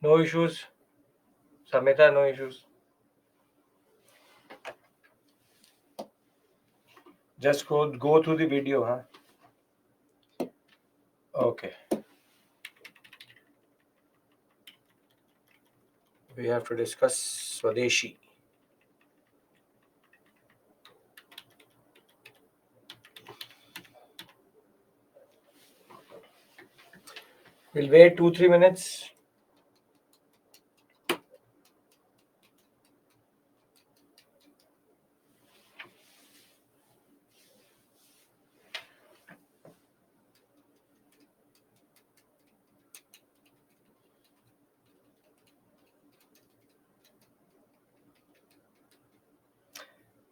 No issues. Samita, no issues. Just go through the video, huh? Okay. We have to discuss Swadeshi. We'll wait 2-3 minutes.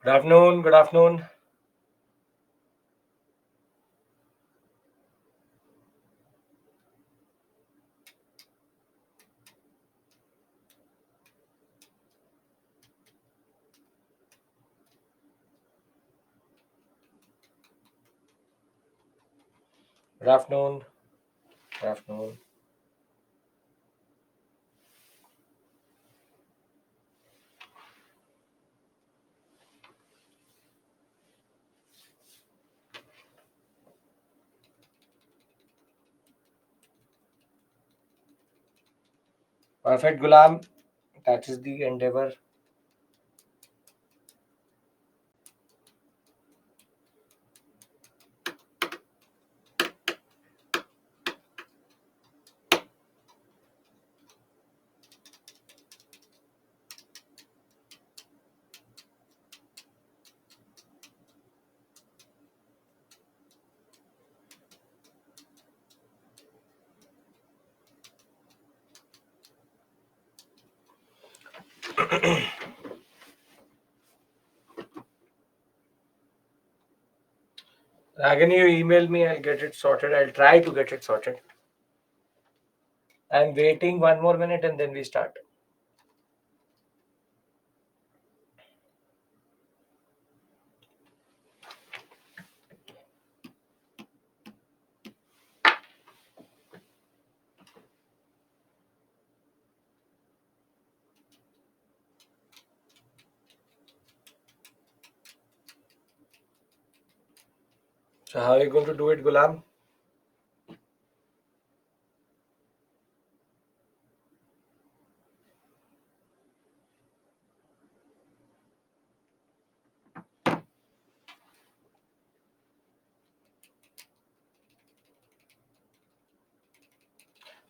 Good afternoon. Good afternoon. Good afternoon. Good afternoon. Perfect, Gulam. That is the endeavor. Ragini, you email me. I'll get it sorted. I'll try to get it sorted. I'm waiting 1 more minute and then we start. So how are you going to do it, Gulam?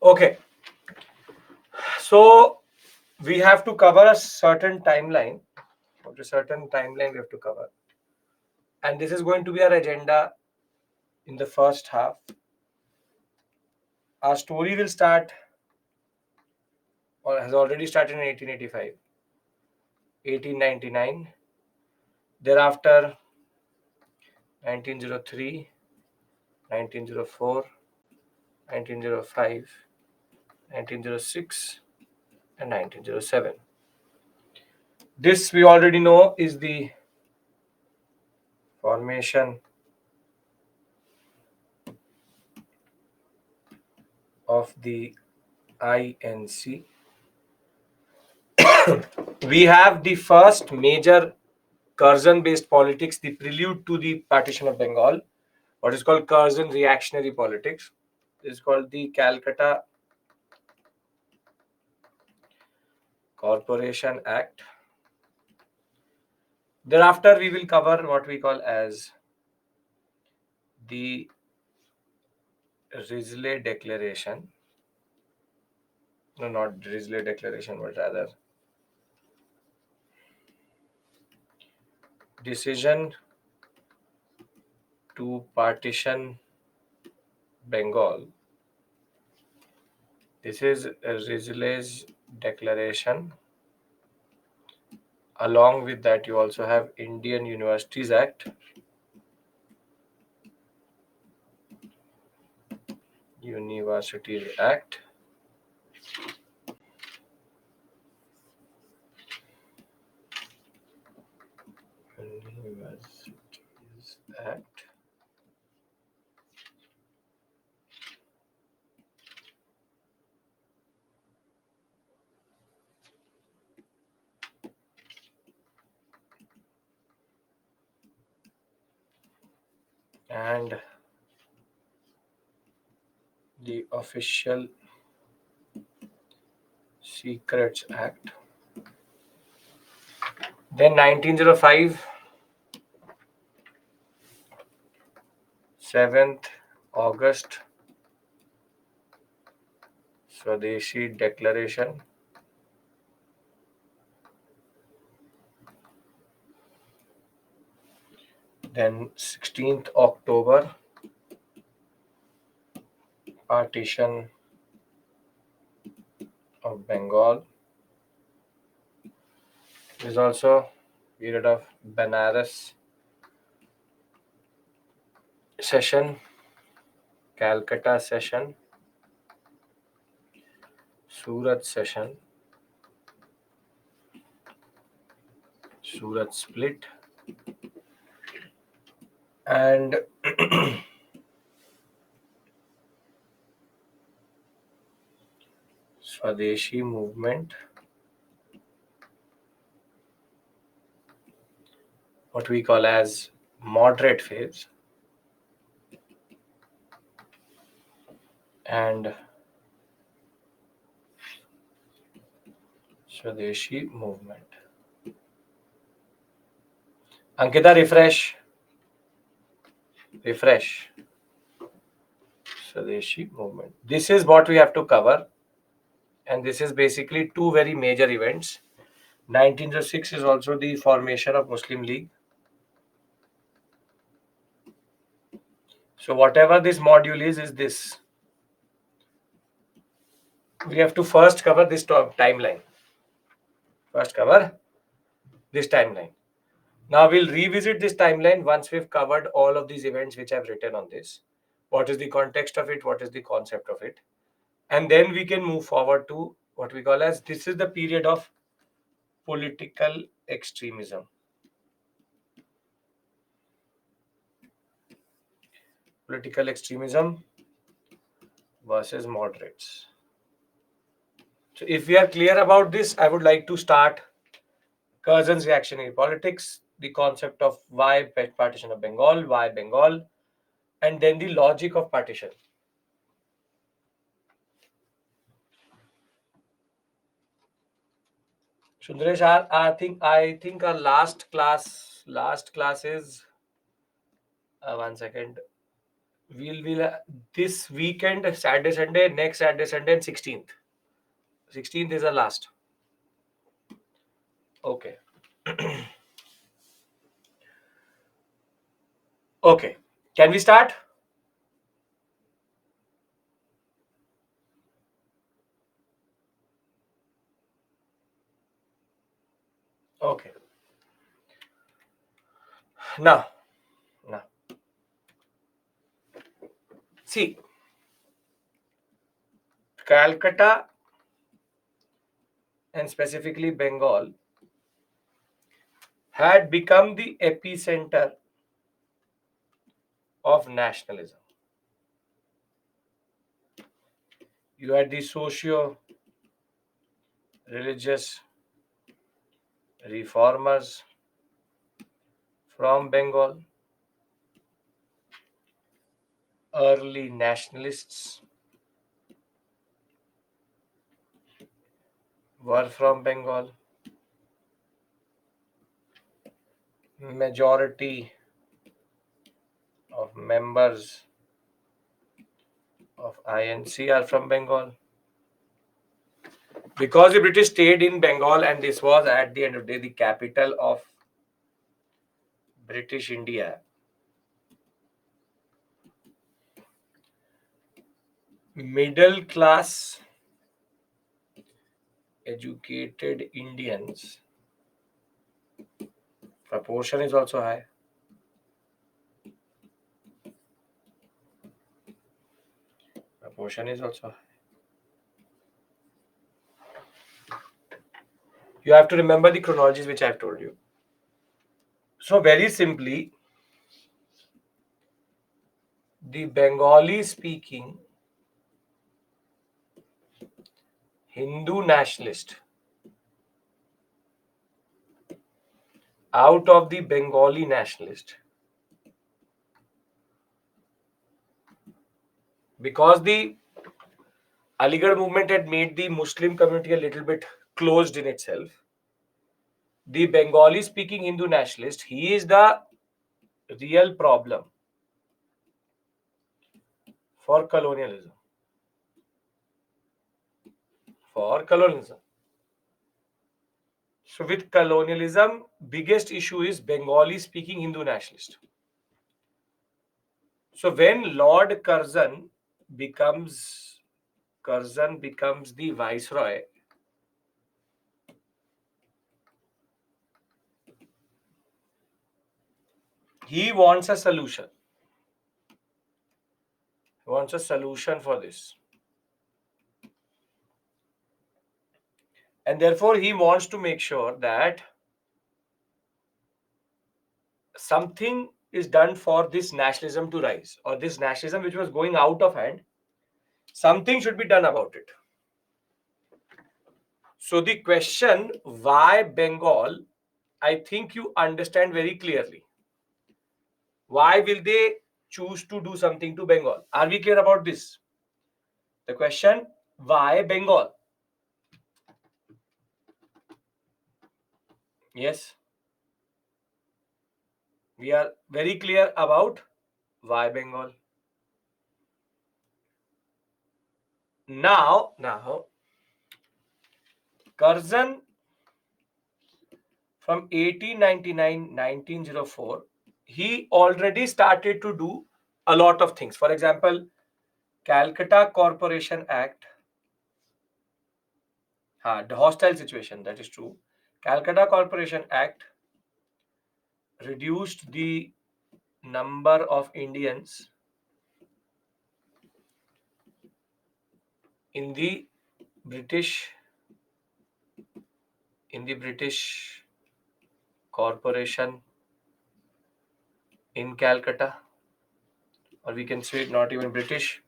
Okay. So we have to cover a certain timeline. What a certain timeline we have to cover. And this is going to be our agenda in the first half. Our story will start or has already started in 1885, 1899. Thereafter, 1903, 1904, 1905, 1906, and 1907. This we already know is the formation of the INC. We have the first major Curzon-based politics, the prelude to the partition of Bengal, what is called Curzon reactionary politics. This is called the Calcutta Corporation Act. Thereafter, we will cover what we call as the Risley Declaration. No, not Risley Declaration, but rather decision to partition Bengal. This is Risley's Declaration. Along with that, you also have Indian Universities Act. Universities Act. Universities Act. and the Official Secrets Act. Then 1905, 7th August, Swadeshi Declaration. Then 16th October, partition of Bengal. There is also period of Banaras session, Calcutta session, Surat session, Surat split, and Swadeshi movement, what we call as moderate phase, and Swadeshi movement. Ankita, refresh. Swadeshi movement. This is what we have to cover, and this is basically two very major events. 1906 is also the formation of Muslim League. So whatever this module is this. We have to first cover this timeline. First cover this timeline. Now we'll revisit this timeline once we've covered all of these events which I've written on this. What is the context of it? What is the concept of it? And then we can move forward to what we call as this is the period of political extremism. Political extremism versus moderates. So if we are clear about this, I would like to start Curzon's reactionary politics, the concept of why partition of Bengal, why Bengal, and then the logic of partition. Sundaresh, I think our last class is 1 second. We'll this weekend, Saturday, Sunday, next Saturday, Sunday, and 16th. 16th is our last. Okay. Okay. Can we start? Okay. Now, see, Calcutta and specifically Bengal had become the epicenter of nationalism. You had the socio-religious reformers from Bengal, early nationalists were from Bengal, majority of members of INC are from Bengal. Because the British stayed in Bengal and this was at the end of the day the capital of British India, middle class educated Indians proportion is also high. Proportion is also high. You have to remember the chronologies which I have told you. So very simply, the Bengali speaking Hindu nationalist out of the Bengali nationalist because the Aligarh movement had made the Muslim community a little bit closed in itself. The Bengali speaking Hindu nationalist, he is the real problem for colonialism. For colonialism. So with colonialism, biggest issue is Bengali speaking Hindu nationalist. So when Lord Curzon becomes the viceroy, he wants a solution. He wants a solution for this. And therefore, he wants to make sure that something is done for this nationalism to rise, or this nationalism which was going out of hand, something should be done about it. So the question, why Bengal, I think you understand very clearly. Why will they choose to do something to Bengal? Are we clear about this? The question, why Bengal? Yes, we are very clear about why Bengal. Now, Curzon from 1899-1904, he already started to do a lot of things. For example, Calcutta Corporation Act, the hostile situation, that is true. Calcutta Corporation Act reduced the number of Indians in the British corporation in Calcutta, or we can say not even British,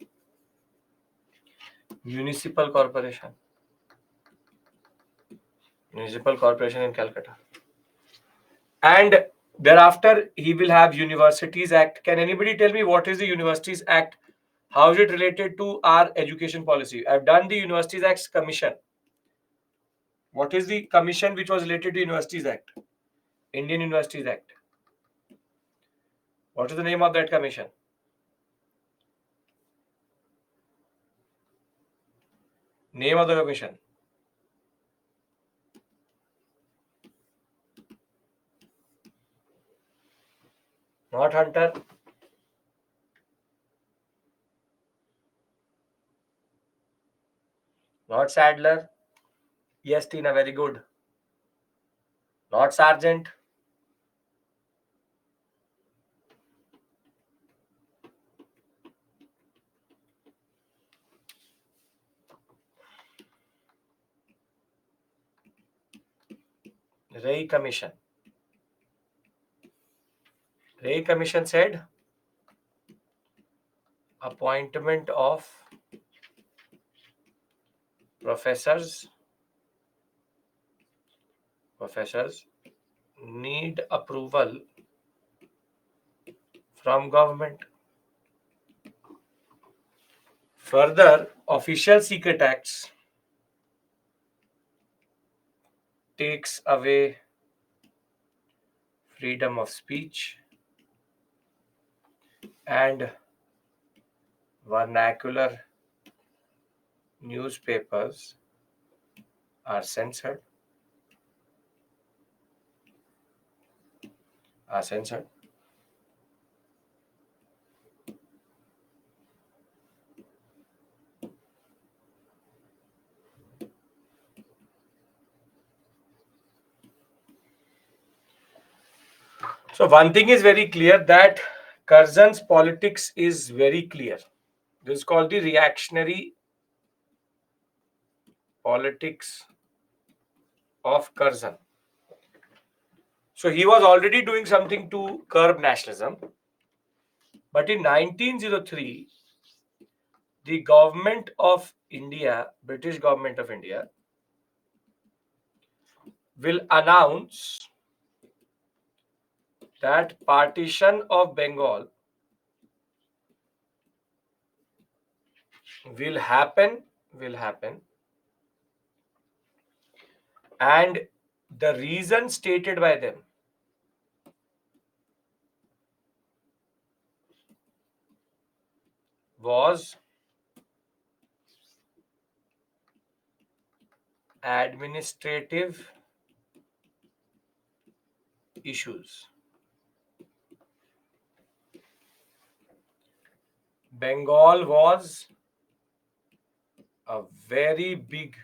municipal corporation in Calcutta. And thereafter he will have Universities Act. Can anybody tell me what is the Universities Act? How is it related to our education policy? I've done the Universities Act's commission. What is the commission which was related to Universities Act? Indian Universities Act. What is the name of that commission? Name of the commission. Not Hunter. Not Sadler. Yes, Tina, very good. Not Sargent. Ray Commission. Ray Commission said appointment of professors need approval from government. Further, official secret acts takes away freedom of speech and vernacular newspapers are censored. So one thing is very clear, that Curzon's politics is very clear. This is called the reactionary politics of Curzon. So he was already doing something to curb nationalism. But in 1903, the government of India, British government of India, will announce that partition of Bengal will happen, will happen, and the reason stated by them was administrative issues. Bengal was a very big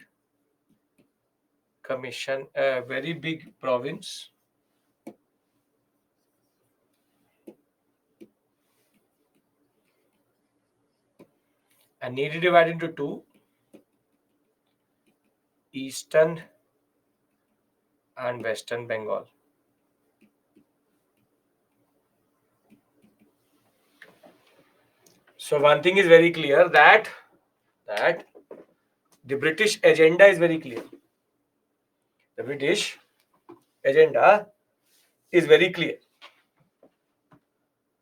commission, a very big province, and needed divided into two: Eastern and Western Bengal. So one thing is very clear, that the British agenda is very clear. The British agenda is very clear.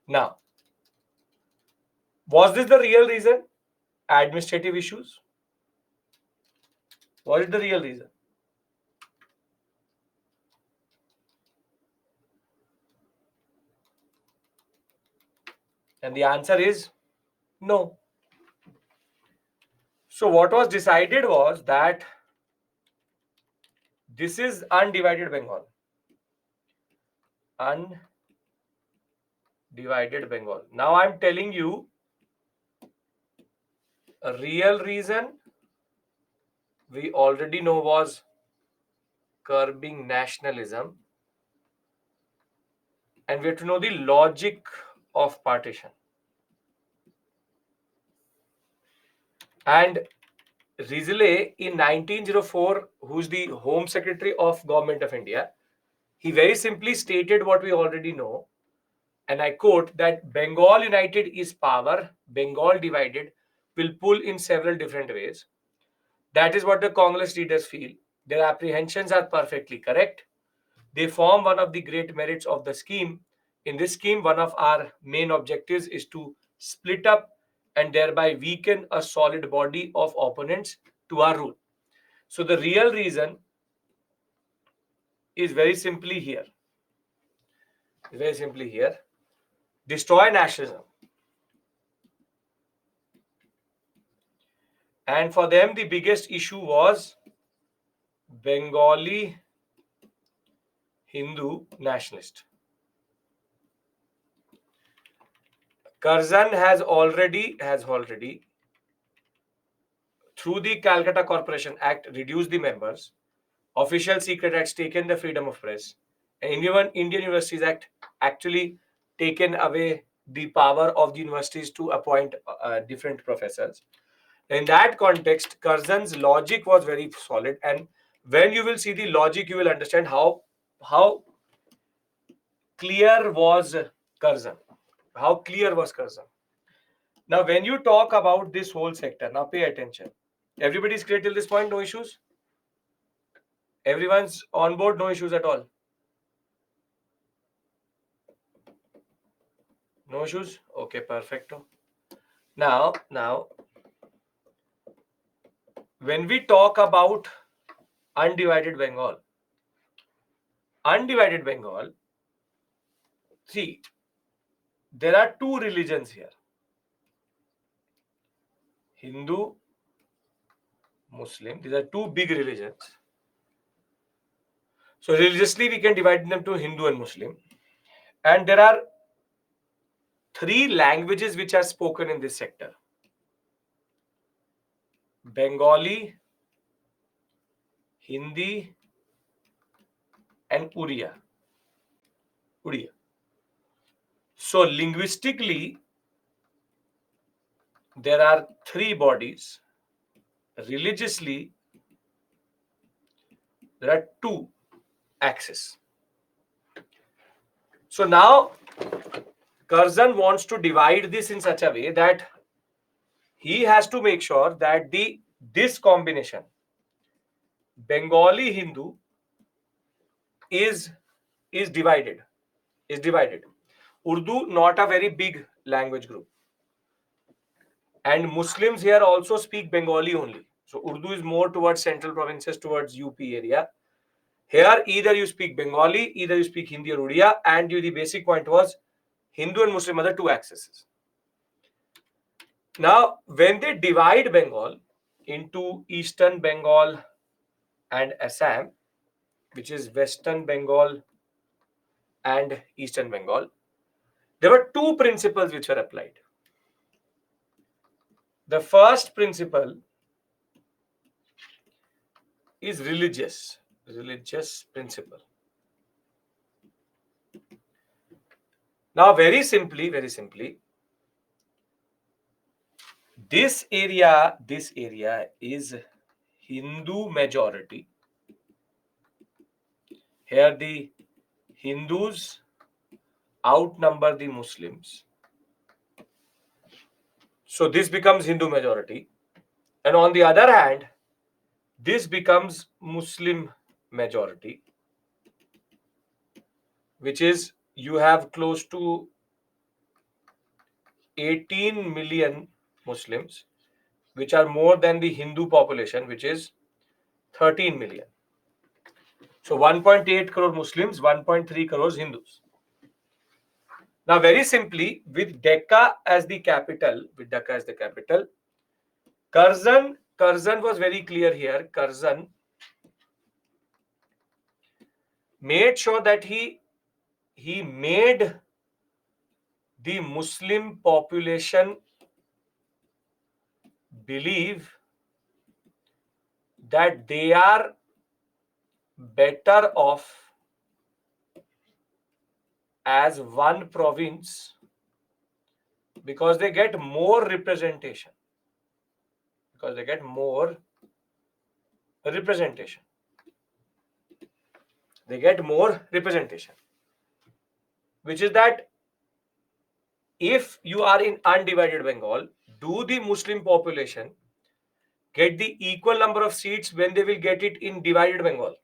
Now, was this the real reason? Administrative issues? Was it the real reason? And the answer is no. So what was decided was that this is undivided Bengal. Undivided Bengal. Now I'm telling you a real reason we already know was curbing nationalism, and we have to know the logic of partition. And Rizale in 1904, who's the Home Secretary of Government of India, he very simply stated what we already know, and I quote, that Bengal united is power, Bengal divided will pull in several different ways. That is what the Congress leaders feel. Their apprehensions are perfectly correct. They form one of the great merits of the scheme. In this scheme, one of our main objectives is to split up and thereby weaken a solid body of opponents to our rule. So the real reason is very simply here. Very simply here. Destroy nationalism. And for them, the biggest issue was Bengali Hindu nationalist. Curzon has already, through the Calcutta Corporation Act, reduced the members. Official Secret Acts taken the freedom of press. And Indian Universities Act actually taken away the power of the universities to appoint different professors. In that context, Curzon's logic was very solid, and when you will see the logic, you will understand how clear was Curzon. How clear was Curzon? Now, when you talk about this whole sector, now pay attention. Everybody's clear till this point, no issues? Everyone's on board, no issues at all? No issues? Okay, perfecto. Now, when we talk about undivided Bengal, see, there are two religions here. Hindu, Muslim, these are two big religions. So religiously, we can divide them to Hindu and Muslim. And there are three languages which are spoken in this sector: Bengali, Hindi, and Uriya. So linguistically, there are three bodies. Religiously, there are two axes. So now Curzon wants to divide this in such a way that he has to make sure that this combination, Bengali Hindu, is divided. Urdu, not a very big language group. And Muslims here also speak Bengali only. So Urdu is more towards central provinces, towards UP area. Here, either you speak Bengali, either you speak Hindi or Odia, and the basic point was Hindu and Muslim are the two axes. Now, when they divide Bengal into Eastern Bengal and Assam, which is Western Bengal and Eastern Bengal, there were two principles which were applied. The first principle is religious principle. Now, very simply, this area is Hindu majority. Here the Hindus outnumber the Muslims. So this becomes Hindu majority. And on the other hand, this becomes Muslim majority, which is you have close to 18 million Muslims, which are more than the Hindu population, which is 13 million. So 1.8 crore Muslims, 1.3 crores Hindus. Now, very simply, with Decca as the capital, Curzon was very clear here. Curzon made sure that he made the Muslim population believe that they are better off as one province because they get more representation. They get more representation. Which is that if you are in undivided Bengal, do the Muslim population get the equal number of seats when they will get it in divided Bengal?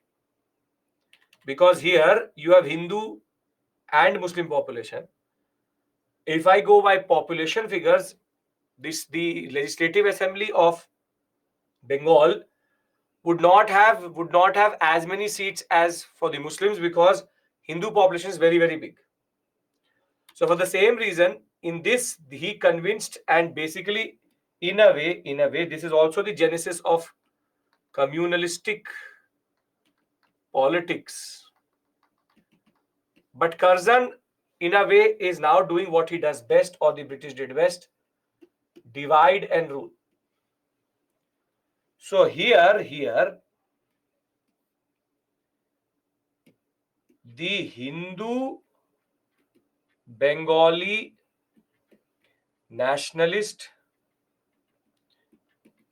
Because here you have Hindu and Muslim population. If I go by population figures, the Legislative Assembly of Bengal would not have as many seats as for the Muslims because Hindu population is very, very big. So for the same reason, in this he convinced, and basically in a way this is also the genesis of communalistic politics. But Curzon in a way is now doing what he does best, or the British did best: divide and rule. So here the Hindu Bengali nationalist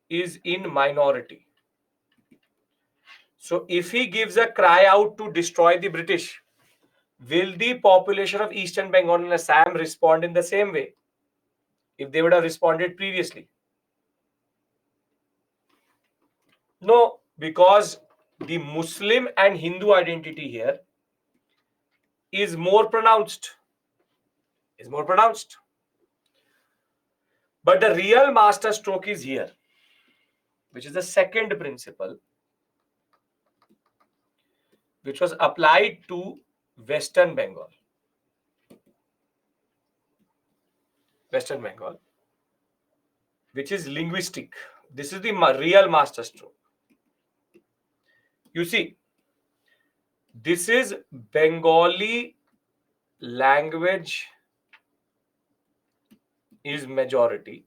is in minority. So if he gives a cry out to destroy the British, will the population of Eastern Bengal and Assam respond in the same way if they would have responded previously? No, because the Muslim and Hindu identity here is more pronounced. But the real master stroke is here, which is the second principle, which was applied to Western Bengal. Which is linguistic. This is the real master stroke. You see, this is Bengali language is majority.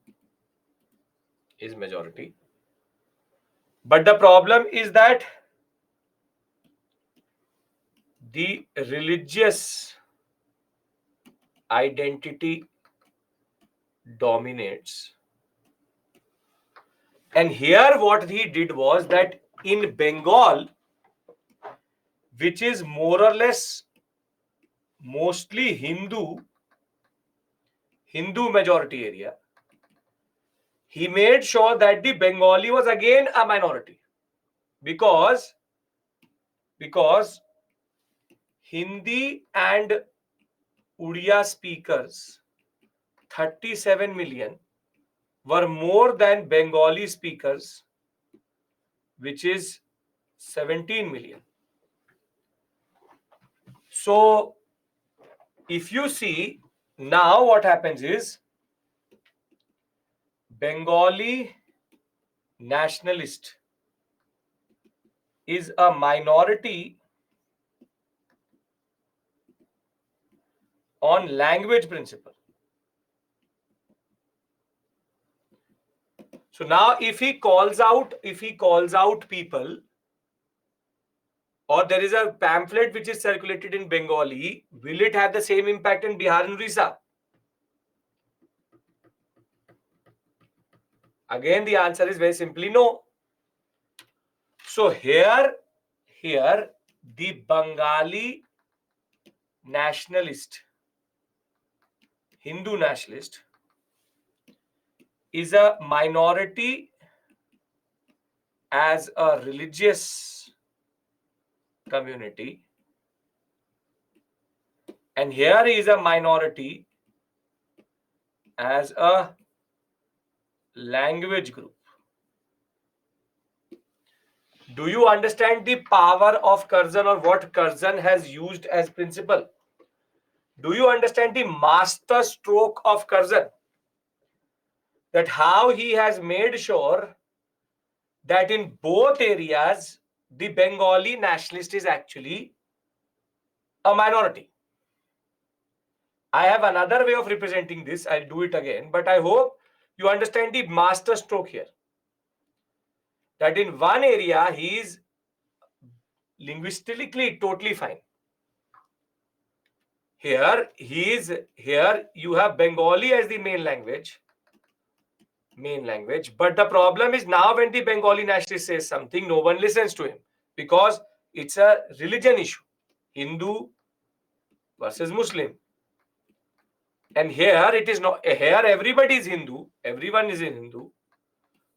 But the problem is that the religious identity dominates. And here what he did was that in Bengal, which is more or less mostly Hindu majority area, he made sure that the Bengali was again a minority because Hindi and Odia speakers, 37 million, were more than Bengali speakers, which is 17 million. So, if you see, now what happens is Bengali nationalist is a minority on language principle. So now if he calls out people, or there is a pamphlet which is circulated in Bengali, will it have the same impact in Bihar and Orissa? Again, the answer is very simply no. So here, the Bengali nationalist, Hindu nationalist, is a minority as a religious community, and here is a minority as a language group. Do you understand the power of Curzon, or what Curzon has used as principle? Do you understand the master stroke of Curzon? That how he has made sure that in both areas, the Bengali nationalist is actually a minority. I have another way of representing this. I'll do it again, but I hope you understand the master stroke here. That in one area, he is linguistically totally fine. Here you have Bengali as the main language, but the problem is now when the Bengali nationalist says something, no one listens to him because it's a religion issue, Hindu versus Muslim. And here it is not. Here everybody is Hindu, everyone is in Hindu,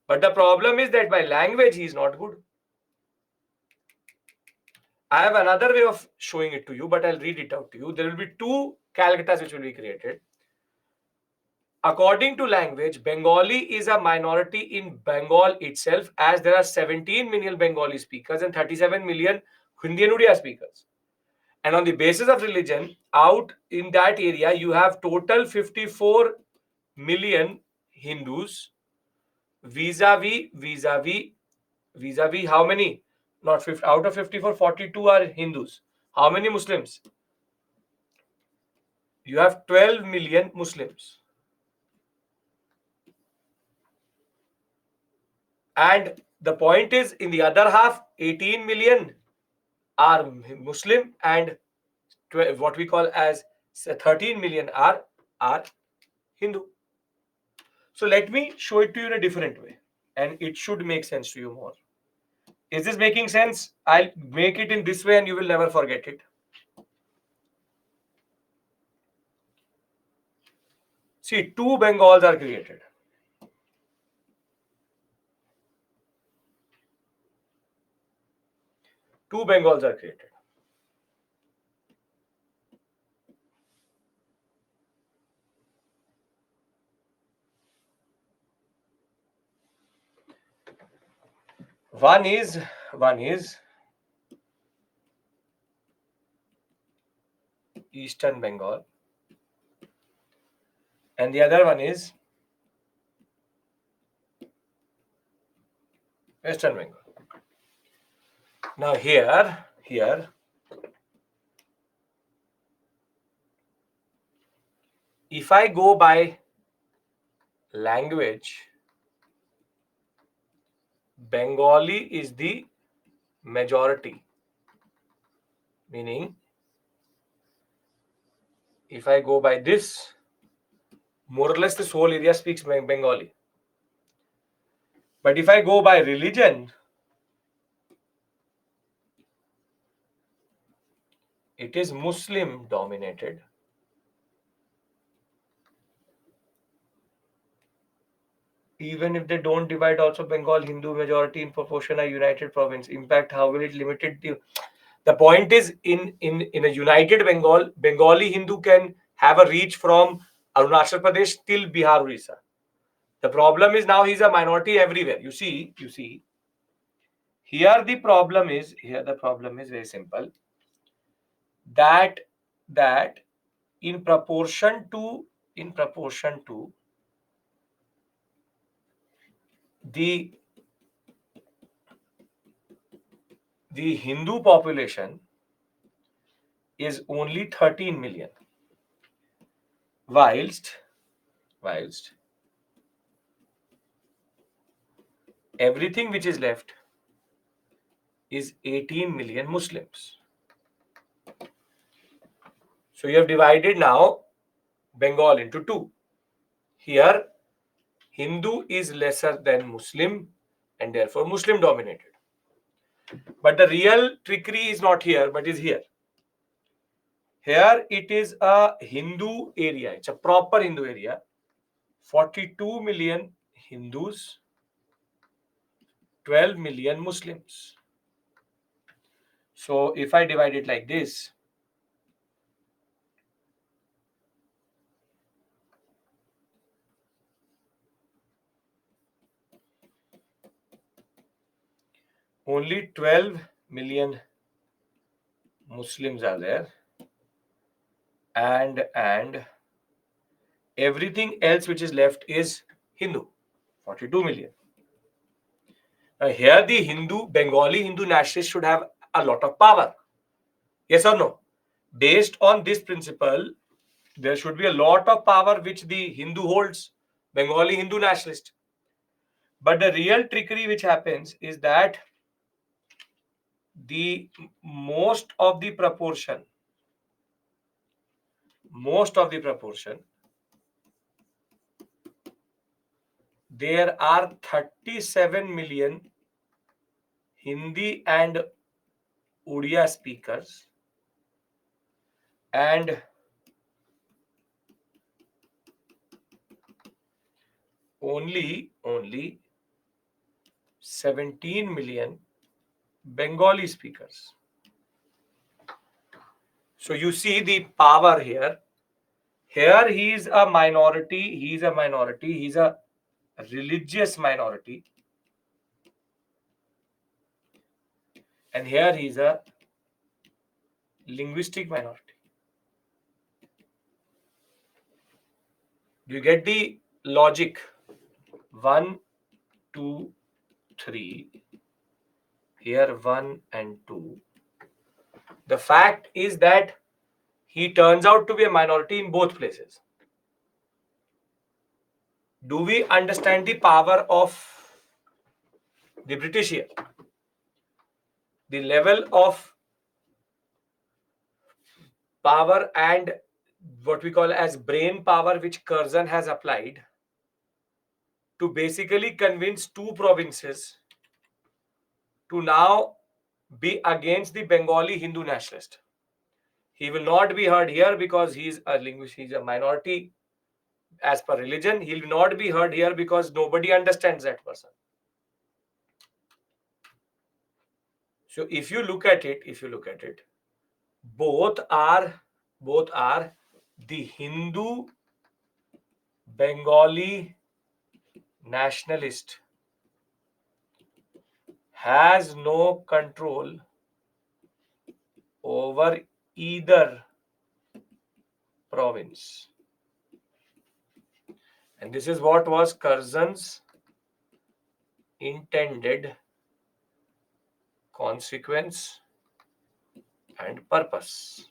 but the problem is that by language he is not good. I have another way of showing it to you, but I'll read it out to you. There will be two Calcuttas which will be created. According to language, Bengali is a minority in Bengal itself, as there are 17 million Bengali speakers and 37 million Hindi and Odia speakers. And on the basis of religion, out in that area, you have total 54 million Hindus vis-a-vis how many? Not 50, out of 54, 42 are Hindus. How many Muslims? You have 12 million Muslims. And the point is, in the other half, 18 million are Muslim, and what we call as 13 million are Hindu. So let me show it to you in a different way, and it should make sense to you more. Is this making sense? I'll make it in this way and you will never forget it. See, two Bengals are created. Two Bengals are created. One is Eastern Bengal, and the other one is Western Bengal. Now here, if I go by language, Bengali is the majority. Meaning, if I go by this, more or less this whole area speaks Bengali. But if I go by religion, it is Muslim dominated. Even if they don't divide also Bengal Hindu majority in proportion a united province. Impact, how will it limit it? The point is in a united Bengal, Bengali Hindu can have a reach from Arunachal Pradesh till Bihar, Orissa. The problem is now he's a minority everywhere. You see, here the problem is very simple. That that in proportion to the the Hindu population is only 13 million, whilst everything which is left is 18 million Muslims. So you have divided now Bengal into two. Here, Hindu is lesser than Muslim and therefore Muslim dominated. But the real trickery is not here, but is here. Here it is a Hindu area. It's a proper Hindu area. 42 million Hindus, 12 million Muslims. So if I divide it like this, only 12 million Muslims are there, and everything else which is left is Hindu, 42 million. Now here the Bengali Hindu nationalists should have a lot of power. Yes or no? Based on this principle, there should be a lot of power which the Hindu holds, Bengali Hindu nationalist. But the real trickery which happens is that the most of the proportion, there are 37 million Hindi and Odia speakers and only 17 million Bengali speakers. So you see the power here. Here he is a minority. He's a religious minority. And here he is a linguistic minority. Do you get the logic? 1, 2, 3. Here 1 and 2. The fact is that he turns out to be a minority in both places. Do we understand the power of the British here? The level of power and what we call as brain power which Curzon has applied to basically convince two provinces to now be against the Bengali Hindu nationalist. He will not be heard here because he is a linguist, he is a minority as per religion. He will not be heard here because nobody understands that person. So if you look at it, both are the Hindu Bengali nationalist has no control over either province. And this is what was Curzon's intended consequence and purpose.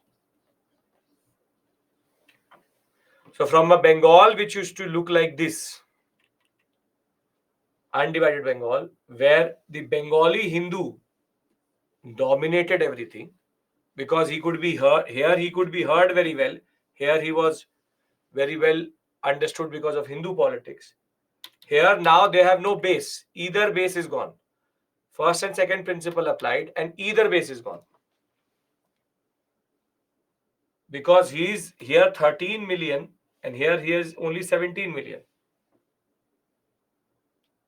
So from a Bengal which used to look like this, undivided Bengal, where the Bengali Hindu dominated everything because he could be heard here, he could be heard very well. Here he was very well understood because of Hindu politics. Here now they have no base. Either base is gone. First and second principle applied, and either base is gone. Because he is here 13 million and here he is only 17 million.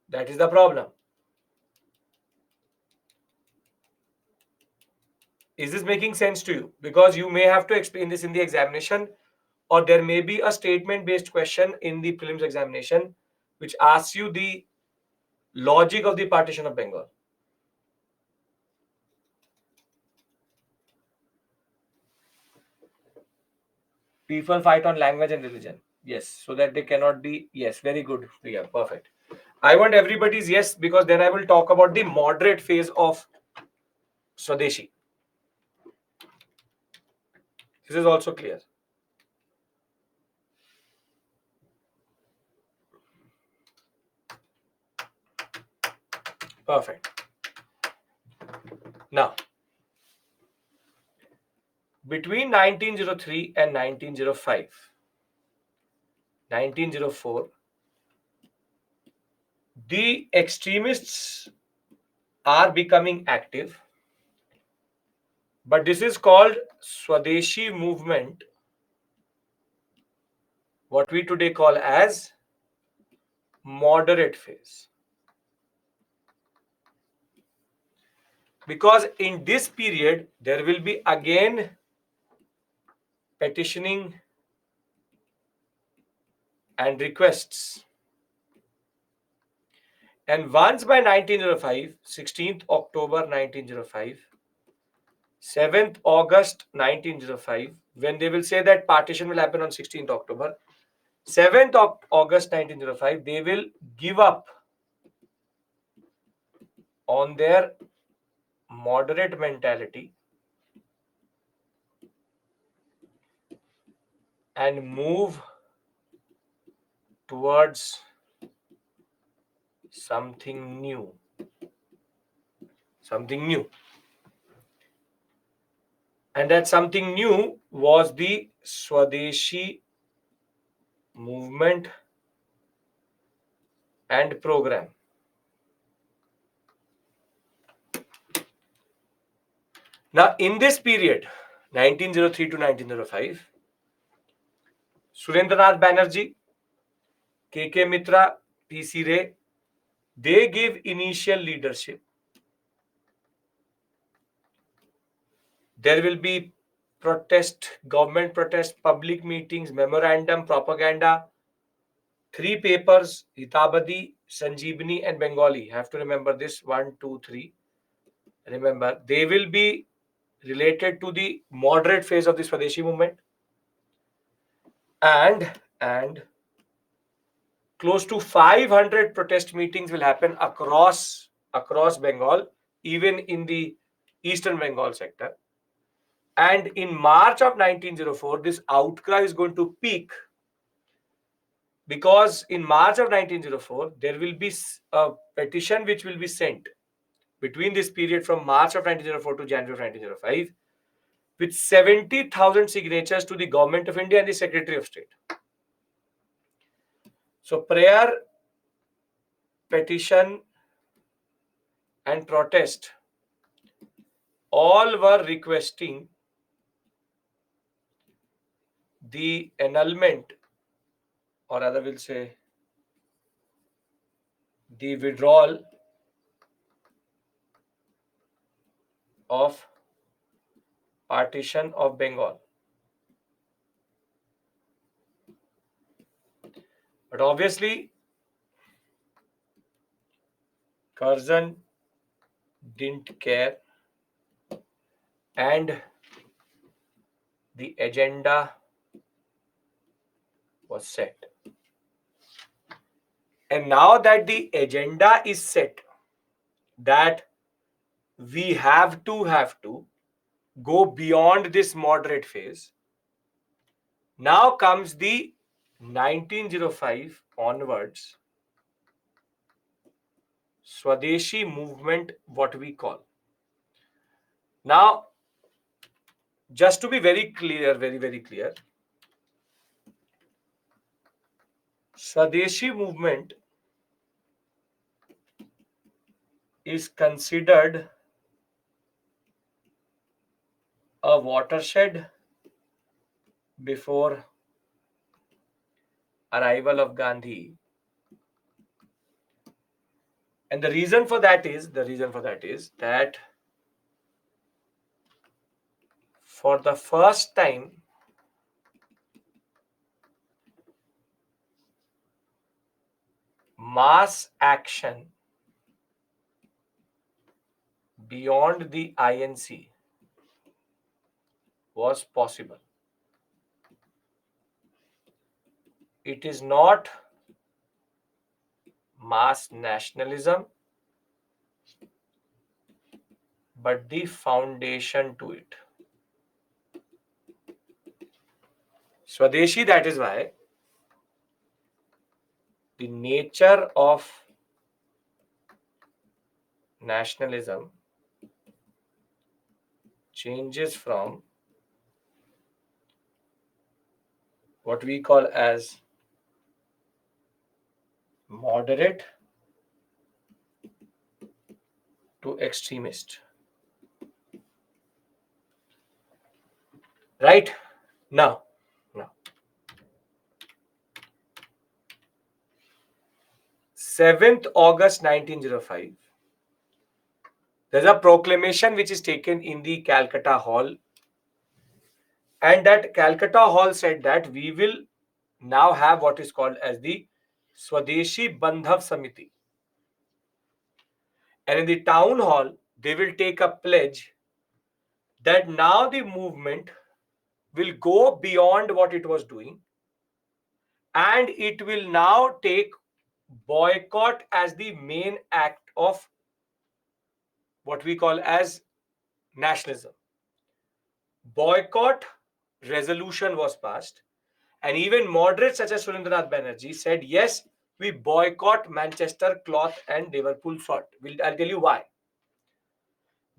That is the problem. Is this making sense to you? Because you may have to explain this in the examination, or there may be a statement based question in the prelims examination which asks you the logic of the partition of Bengal. People fight on language and religion. Yes, so that they cannot be. Yes, very good. Yeah, perfect. I want everybody's yes, because then I will talk about the moderate phase of Swadeshi. This is also clear. Perfect. Now, between 1903 and 1905, 1904, the extremists are becoming active, but this is called Swadeshi movement, what we today call as moderate phase. Because in this period, there will be again petitioning and requests. And once by 1905, 16th October 1905, 7th August 1905, when they will say that partition will happen on 16th October, 7th August 1905, they will give up on their moderate mentality and move towards something new. Something new. And that something new was the Swadeshi movement and program. Now, in this period, 1903 to 1905, Surendranath Banerjee, K.K. Mitra, P.C. Ray, they give initial leadership. There will be protest, government protest, public meetings, memorandum, propaganda, 3 papers, Hitabadi, Sanjeevani, and Bengali. Have to remember this 1, 2, 3. Remember, they will be related to the moderate phase of the Swadeshi movement, and close to 500 protest meetings will happen across Bengal, even in the eastern Bengal sector. And in March of 1904, this outcry is going to peak, because in March of 1904, there will be a petition which will be sent between this period from March of 1904 to January of 1905 with 70,000 signatures to the Government of India and the Secretary of State. So prayer, petition, and protest all were requesting the annulment, or rather we'll say the withdrawal of partition of Bengal. But obviously, Curzon didn't care, and the agenda was set. And now that the agenda is set, that we have to go beyond this moderate phase, now comes the 1905 onwards Swadeshi movement, what we call. Now, just to be very clear, very clear, Swadeshi movement is considered a watershed before arrival of Gandhi. And the reason for that is that for the first time, mass action beyond the INC was possible. It is not mass nationalism, but the foundation to it. Swadeshi, that is why the nature of nationalism changes from what we call as moderate to extremist. Right? Now, 7th August 1905, there's a proclamation which is taken in the Calcutta Hall, and that Calcutta Hall said that we will now have what is called as the Swadeshi Bandhav Samiti. And in the town hall, they will take a pledge that now the movement will go beyond what it was doing, and it will now take boycott as the main act of what we call as nationalism. Boycott resolution was passed, and even moderates such as Surendranath Banerjee said, yes, we boycott Manchester cloth and Liverpool salt. I'll tell you why.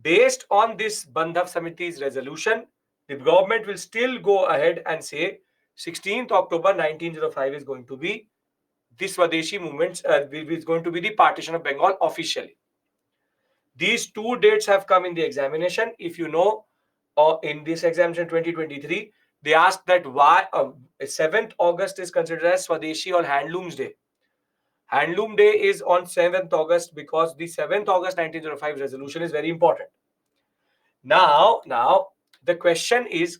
Based on this Bandhav Samiti's resolution, the government will still go ahead and say 16th October 1905 is going to be the Swadeshi movement, is going to be the partition of Bengal officially. These two dates have come in the examination. If you know, in this examination 2023, they asked that why 7th August is considered as Swadeshi or Handlooms Day. Handloom Day is on 7th August because the 7th August 1905 resolution is very important. Now the question is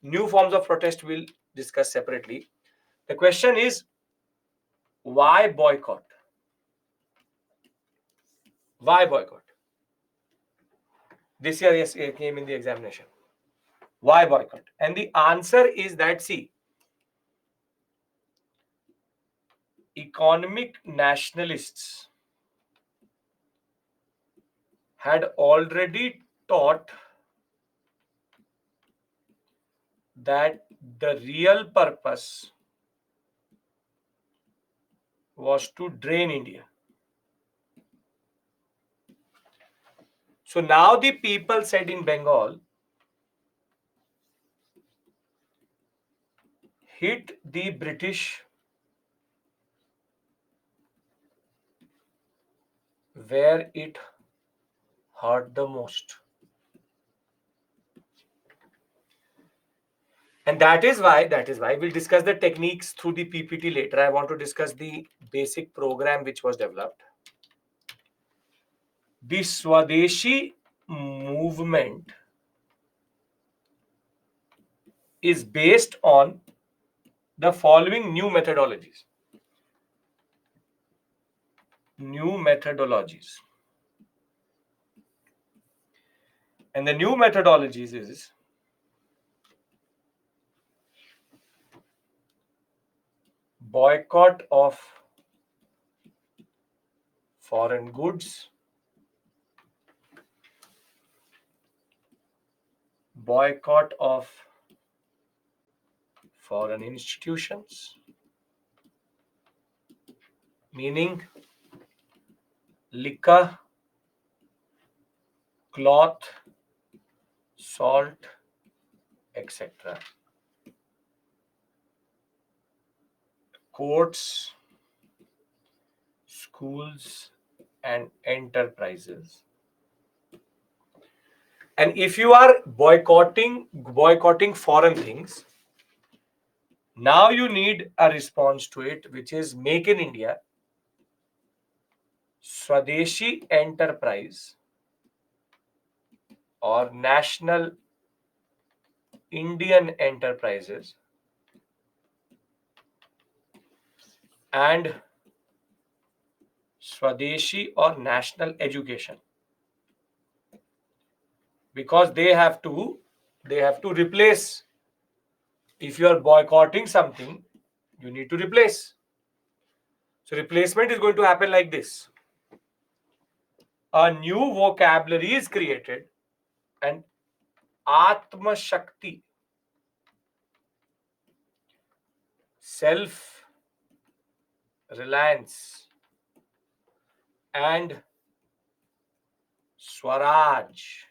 new forms of protest we'll discuss separately. The question is, why boycott? Why boycott? This year, yes, it came in the examination. Why boycott? And the answer is that, see, economic nationalists had already taught that the real purpose was to drain India. So now the people said in Bengal, hit the British where it hurt the most. And that is why we'll discuss the techniques through the PPT later. I want to discuss the basic program which was developed. The Swadeshi movement is based on the following new methodologies. And the new methodologies is boycott of foreign goods, boycott of foreign institutions, meaning liquor, cloth, salt, etc. Courts, schools, and enterprises. And if you are boycotting foreign things, now you need a response to it, which is Make in India, Swadeshi enterprise, or national Indian enterprises, and Swadeshi or national education, because they have to replace. If you are boycotting something, you need to replace. So replacement is going to happen like this. A new vocabulary is created, and Atma Shakti, self reliance, and Swaraj,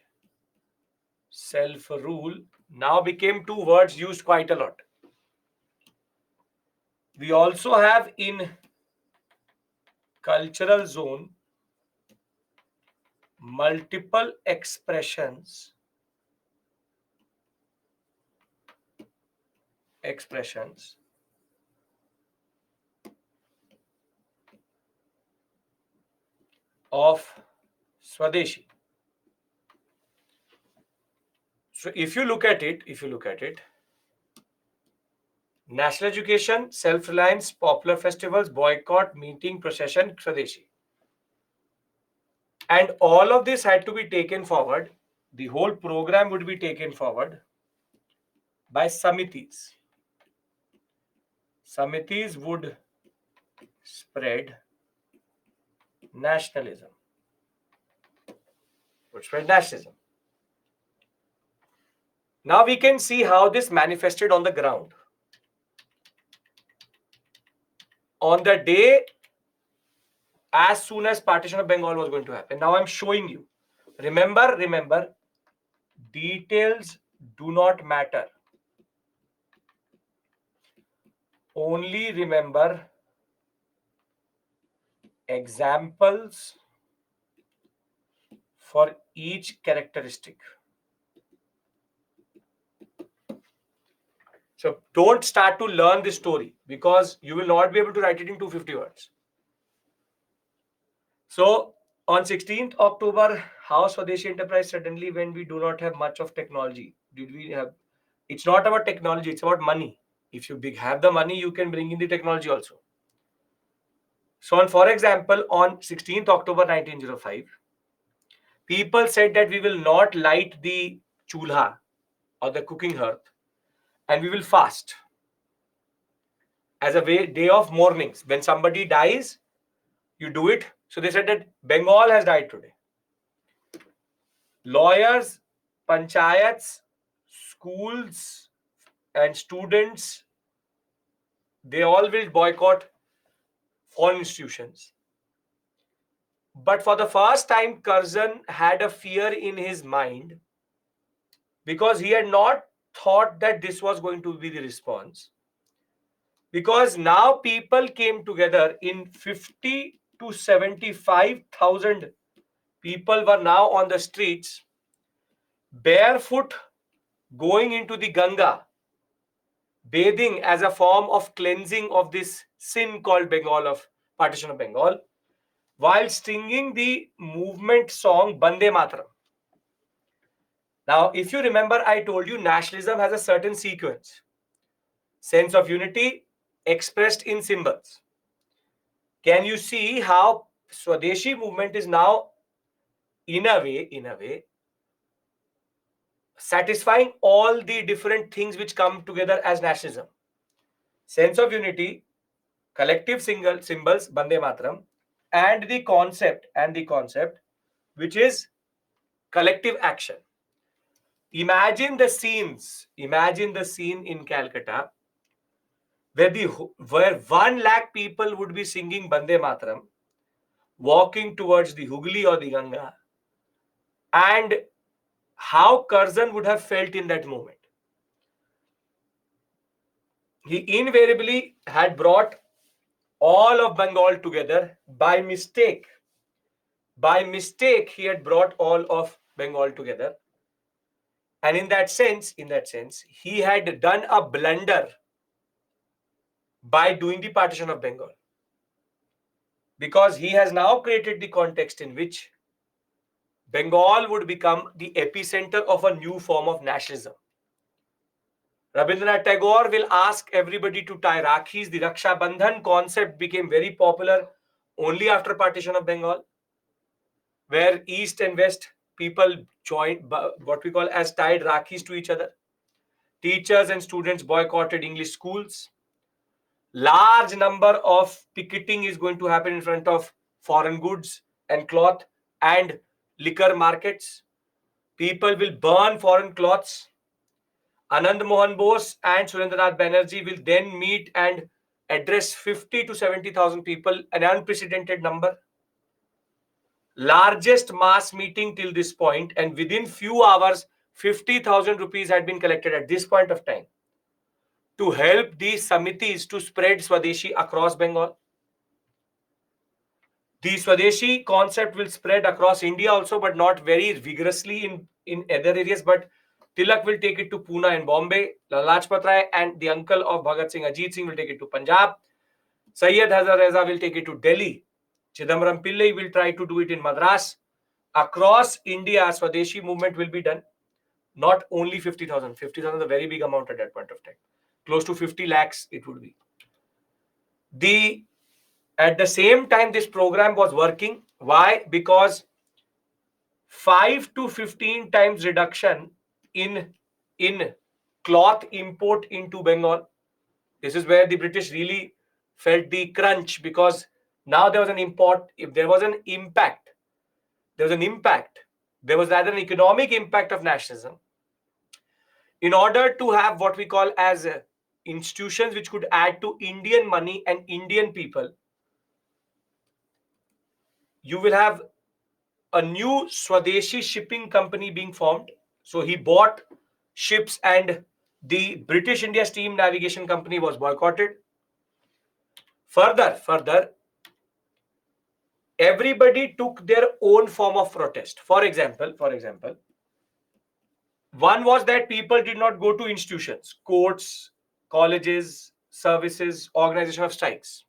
self rule, now became two words used quite a lot. We also have in cultural zone multiple expressions of Swadeshi. So if you look at it, national education, self-reliance, popular festivals, boycott, meeting, procession, Swadeshi. And all of this had to be taken forward. The whole program would be taken forward by samitis. Samitis would spread nationalism. Now we can see how this manifested on the ground. On the day as soon as partition of Bengal was going to happen. Now I'm showing you. Remember, details do not matter. Only remember examples for each characteristic. So don't start to learn this story, because you will not be able to write it in 250 words. So on 16th October, how Swadeshi Enterprise suddenly, when we do not have much of technology, did we have? It's not about technology, it's about money. If you have the money, you can bring in the technology also. So for example, on 16th October 1905, people said that we will not light the chulha or the cooking hearth, and we will fast as a day of mournings. When somebody dies, you do it. So they said that Bengal has died today. Lawyers, panchayats, schools, and students, they all will boycott foreign institutions. But for the first time, Curzon had a fear in his mind, because he had not thought that this was going to be the response. Because now people came together in 50 to 75,000 people were now on the streets, barefoot, going into the Ganga, bathing as a form of cleansing of this sin called Bengal, of partition of Bengal, while singing the movement song Bande Mataram. Now, if you remember, I told you nationalism has a certain sequence. Sense of unity expressed in symbols. Can you see how Swadeshi movement is now, in a way, satisfying all the different things which come together as nationalism? Sense of unity, collective symbols, Bande Mataram, and the concept which is collective action. Imagine the scene in Calcutta, where 1 lakh people would be singing Bande Mataram, walking towards the Hooghly or the Ganga, and how Curzon would have felt in that moment. He invariably had brought all of Bengal together by mistake. By mistake, he had brought all of Bengal together. And in that sense, he had done a blunder by doing the partition of Bengal. Because he has now created the context in which Bengal would become the epicenter of a new form of nationalism. Rabindranath Tagore will ask everybody to tie Rakhis. The Raksha Bandhan concept became very popular only after partition of Bengal, where East and West people joined what we call as tied Rakhis to each other. Teachers and students boycotted English schools. Large number of picketing is going to happen in front of foreign goods and cloth and liquor markets. People will burn foreign cloths. Anand Mohan Bose and Surendranath Banerjee will then meet and address 50 to 70,000 people, an unprecedented number. Largest mass meeting till this point, and within few hours, 50,000 rupees had been collected at this point of time to help these Samitis to spread Swadeshi across Bengal. The Swadeshi concept will spread across India also, but not very vigorously in other areas. But Tilak will take it to Pune and Bombay. Lajpat Rai and the uncle of Bhagat Singh, Ajit Singh, will take it to Punjab. Sayyid Hazar Reza will take it to Delhi. Chidambaram Pillai will try to do it in Madras. Across India, Swadeshi movement will be done. Not only 50,000. 50,000 is a very big amount at that point of time. Close to 50 lakhs it would be. At the same time, this program was working. Why? Because 5 to 15 times reduction in cloth import into Bengal. This is where the British really felt the crunch, because now there was an import. If there was an impact, there was an impact. There was rather an economic impact of nationalism. In order to have what we call as institutions which could add to Indian money and Indian people, you will have a new Swadeshi shipping company being formed. So he bought ships, and the British India Steam Navigation Company was boycotted. Further, everybody took their own form of protest. For example, one was that people did not go to institutions, courts, colleges, services, organization of strikes.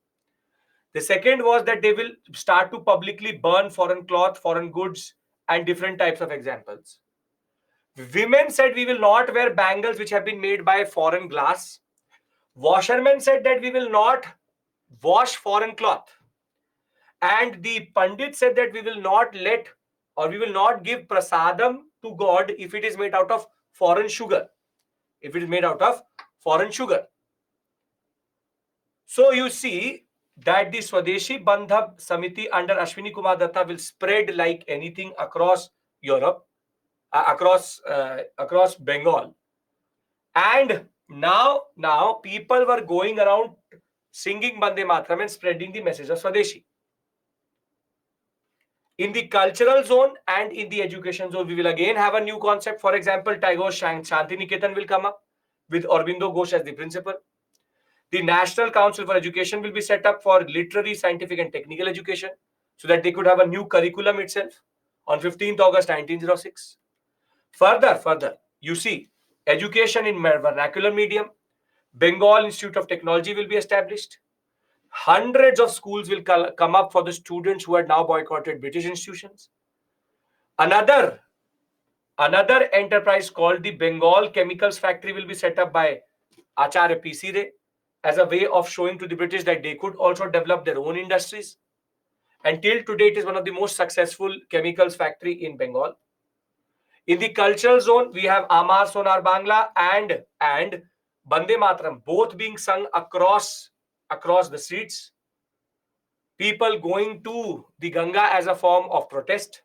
The second was that they will start to publicly burn foreign cloth, foreign goods, and different types of examples. Women said we will not wear bangles which have been made by foreign glass. Washermen said that we will not wash foreign cloth. And the Pandit said that we will not we will not give prasadam to God if it is made out of foreign sugar. If it is made out of foreign sugar. So you see that the Swadeshi Bandhab Samiti under Ashwini Kumar Datta will spread like anything across Europe, across Bengal. And now people were going around singing Bande Mataram and spreading the message of Swadeshi. In the cultural zone and in the education zone, we will again have a new concept. For example, Tagore's Shantiniketan will come up with Aurobindo Ghosh as the principal. The National Council for Education will be set up for literary, scientific, and technical education, so that they could have a new curriculum itself on 15th August 1906. Further, you see, education in vernacular medium, Bengal Institute of Technology will be established. Hundreds of schools will come up for the students who had now boycotted British institutions. Another enterprise called the Bengal Chemicals Factory will be set up by Acharya P.C. Ray as a way of showing to the British that they could also develop their own industries. And till today, it is one of the most successful chemicals factory in Bengal. In the cultural zone, we have Amar Sonar Bangla and Bande Mataram, both being sung across the streets. People going to the Ganga as a form of protest.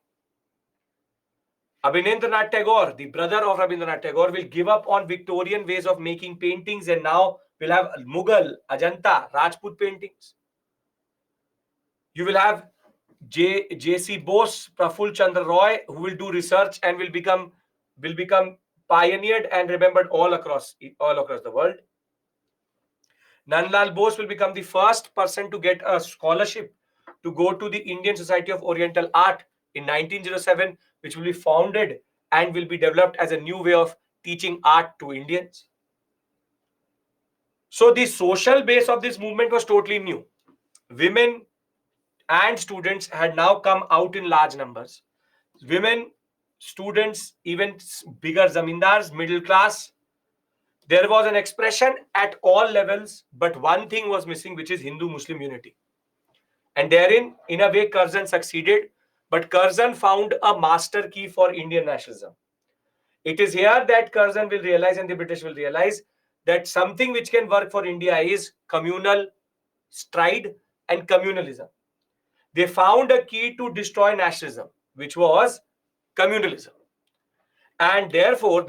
Abhinendranath Tagore, the brother of Rabindranath Tagore, will give up on Victorian ways of making paintings, and now will have Mughal, Ajanta, Rajput paintings. You will have J.C. Bose, Praful Chandra Roy, who will do research and will become pioneered and remembered all across the world. Nanlal Bose will become the first person to get a scholarship to go to the Indian Society of Oriental Art in 1907, which will be founded and will be developed as a new way of teaching art to Indians. So the social base of this movement was totally new. Women and students had now come out in large numbers. Women, students, even bigger zamindars, middle class. There was an expression at all levels, but one thing was missing, which is Hindu-Muslim unity. And therein, in a way, Curzon succeeded, but Curzon found a master key for Indian nationalism. It is here that Curzon will realize and the British will realize that something which can work for India is communal stride and communalism. They found a key to destroy nationalism, which was communalism. And therefore,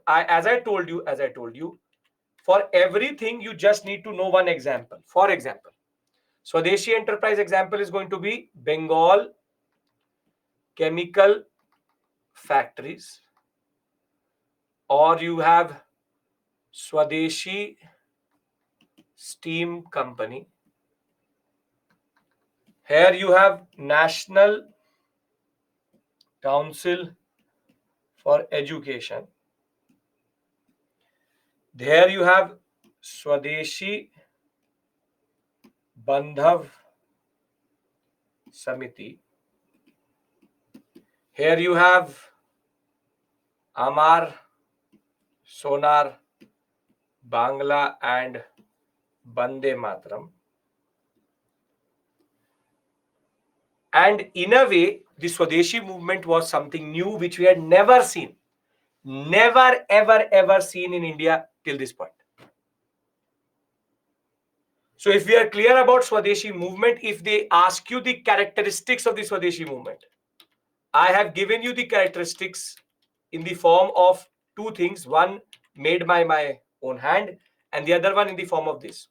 as I told you, for everything you just need to know one example. For example, Swadeshi enterprise example is going to be Bengal chemical factories, or you have Swadeshi steam company. Here you have National Council for Education. There you have Swadeshi Bandhav Samiti. Here you have Amar Sonar Bangla and Bande Matram. And in a way, the Swadeshi movement was something new which we had never seen. Never, ever, ever seen in India till this point. So if we are clear about Swadeshi movement, if they ask you the characteristics of the Swadeshi movement, I have given you the characteristics in the form of two things. One made by my own hand and the other one in the form of this.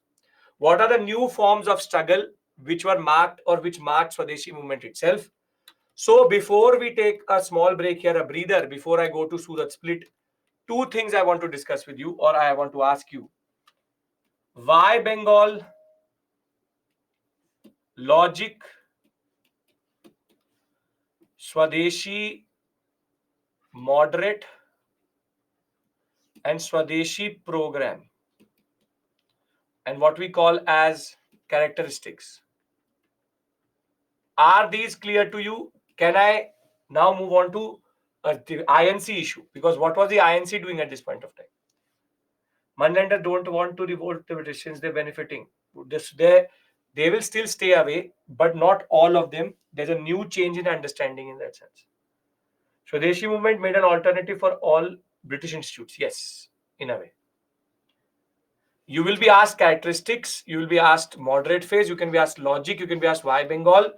What are the new forms of struggle which were marked or which marked Swadeshi movement itself? So before we take a small break here, a breather, before I go to Surat split, two things I want to discuss with you or I want to ask you. Why Bengal? Logic, Swadeshi moderate and Swadeshi program, and what we call as characteristics. Are these clear to you? Can I now move on to the INC issue? Because what was the INC doing at this point of time? Manlander don't want to revolt the British since they're benefiting. They will still stay away, but not all of them. There's a new change in understanding in that sense. Swadeshi movement made an alternative for all British institutes. Yes, in a way. You will be asked characteristics, you will be asked moderate phase, you can be asked logic, you can be asked why Bengal.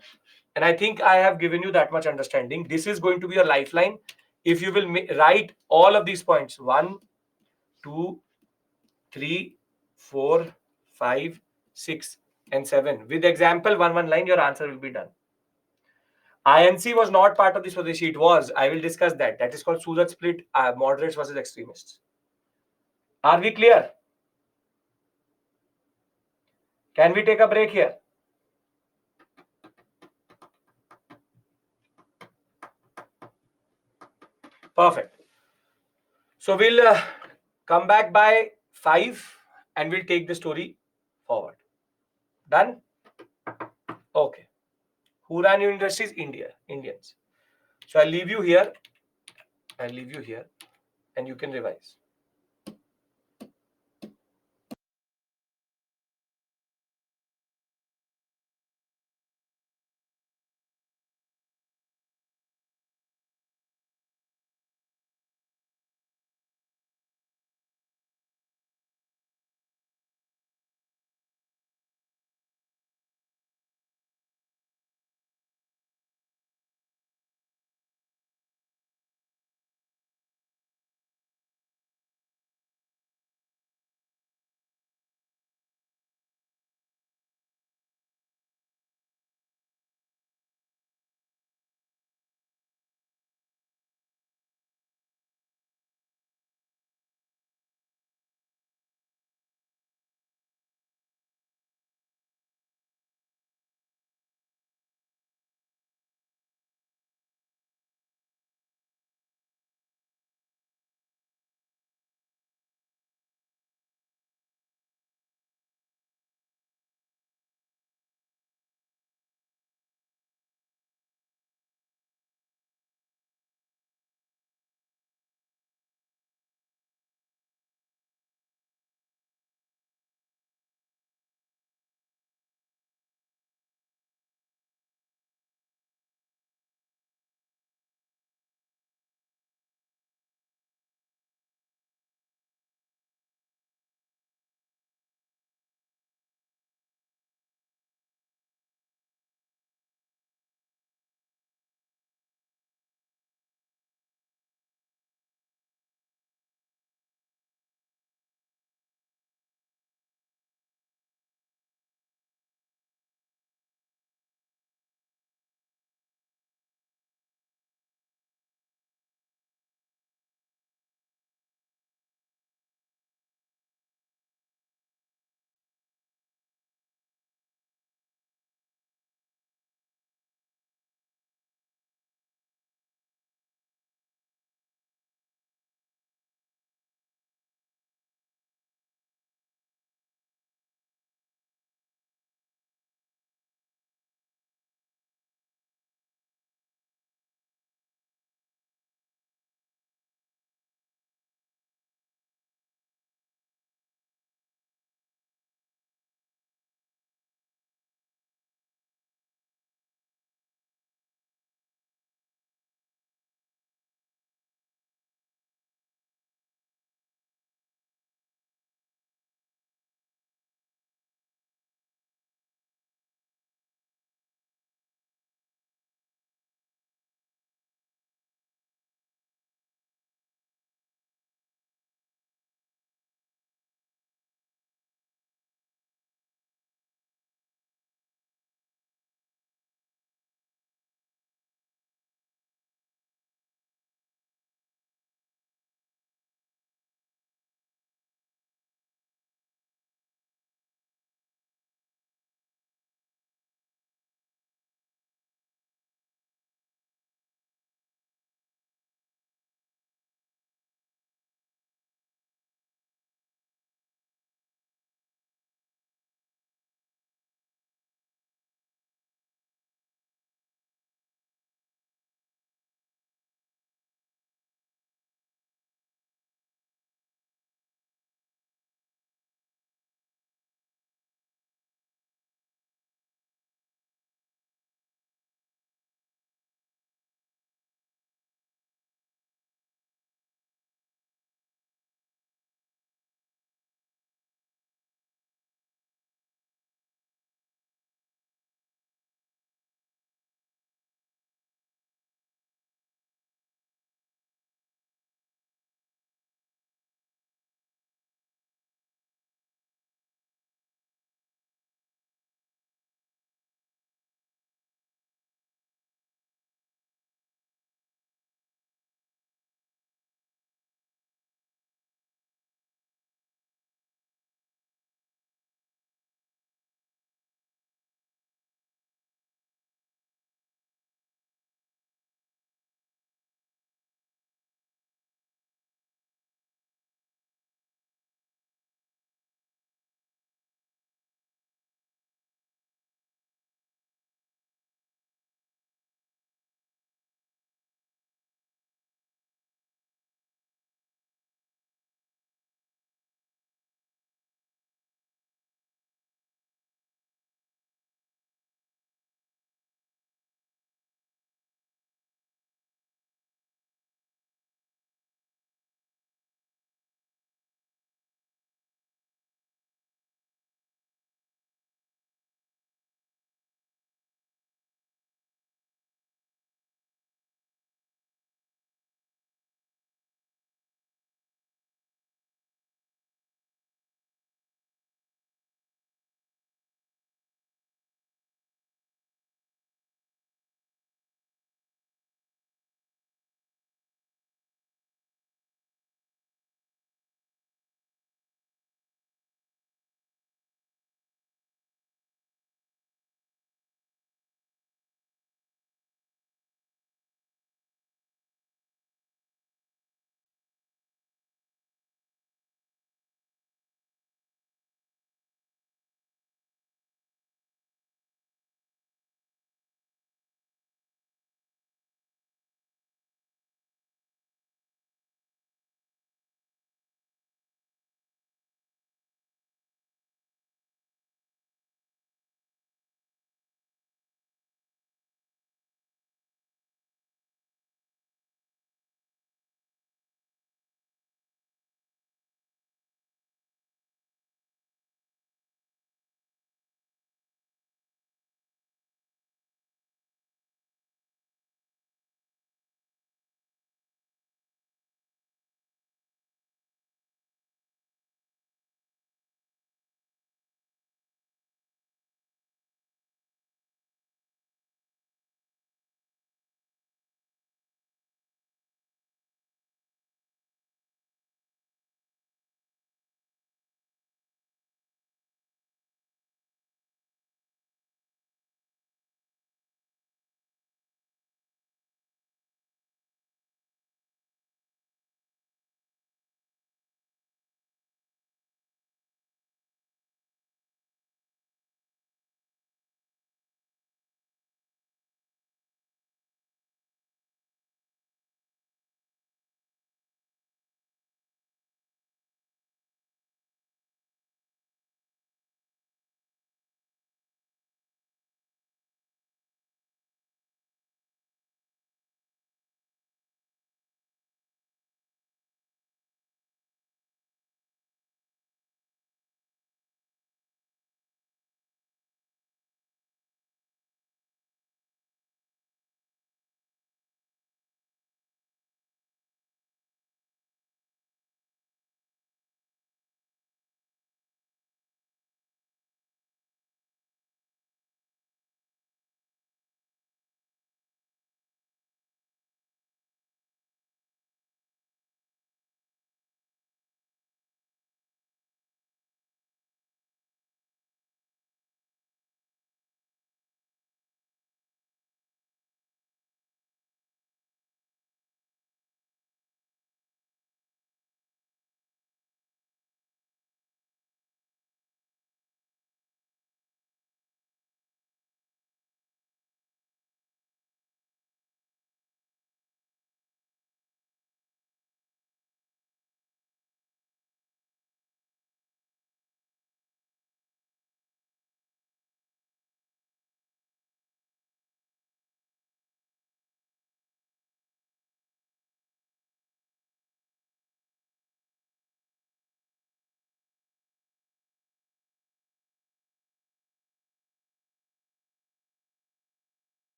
And I think I have given you that much understanding. This is going to be a lifeline. If you will write all of these points 1, 2, 3, 4, 5, 6, and 7 with example one line, your answer will be done. INC was not part of the Swadeshi. It was. I will discuss that. That is called Surat split, moderates versus extremists. Are we clear? Can we take a break here? Perfect. So we'll come back by 5 and we'll take the story forward. Done? Okay. Who ran your industries? Indians. So I'll leave you here. And you can revise.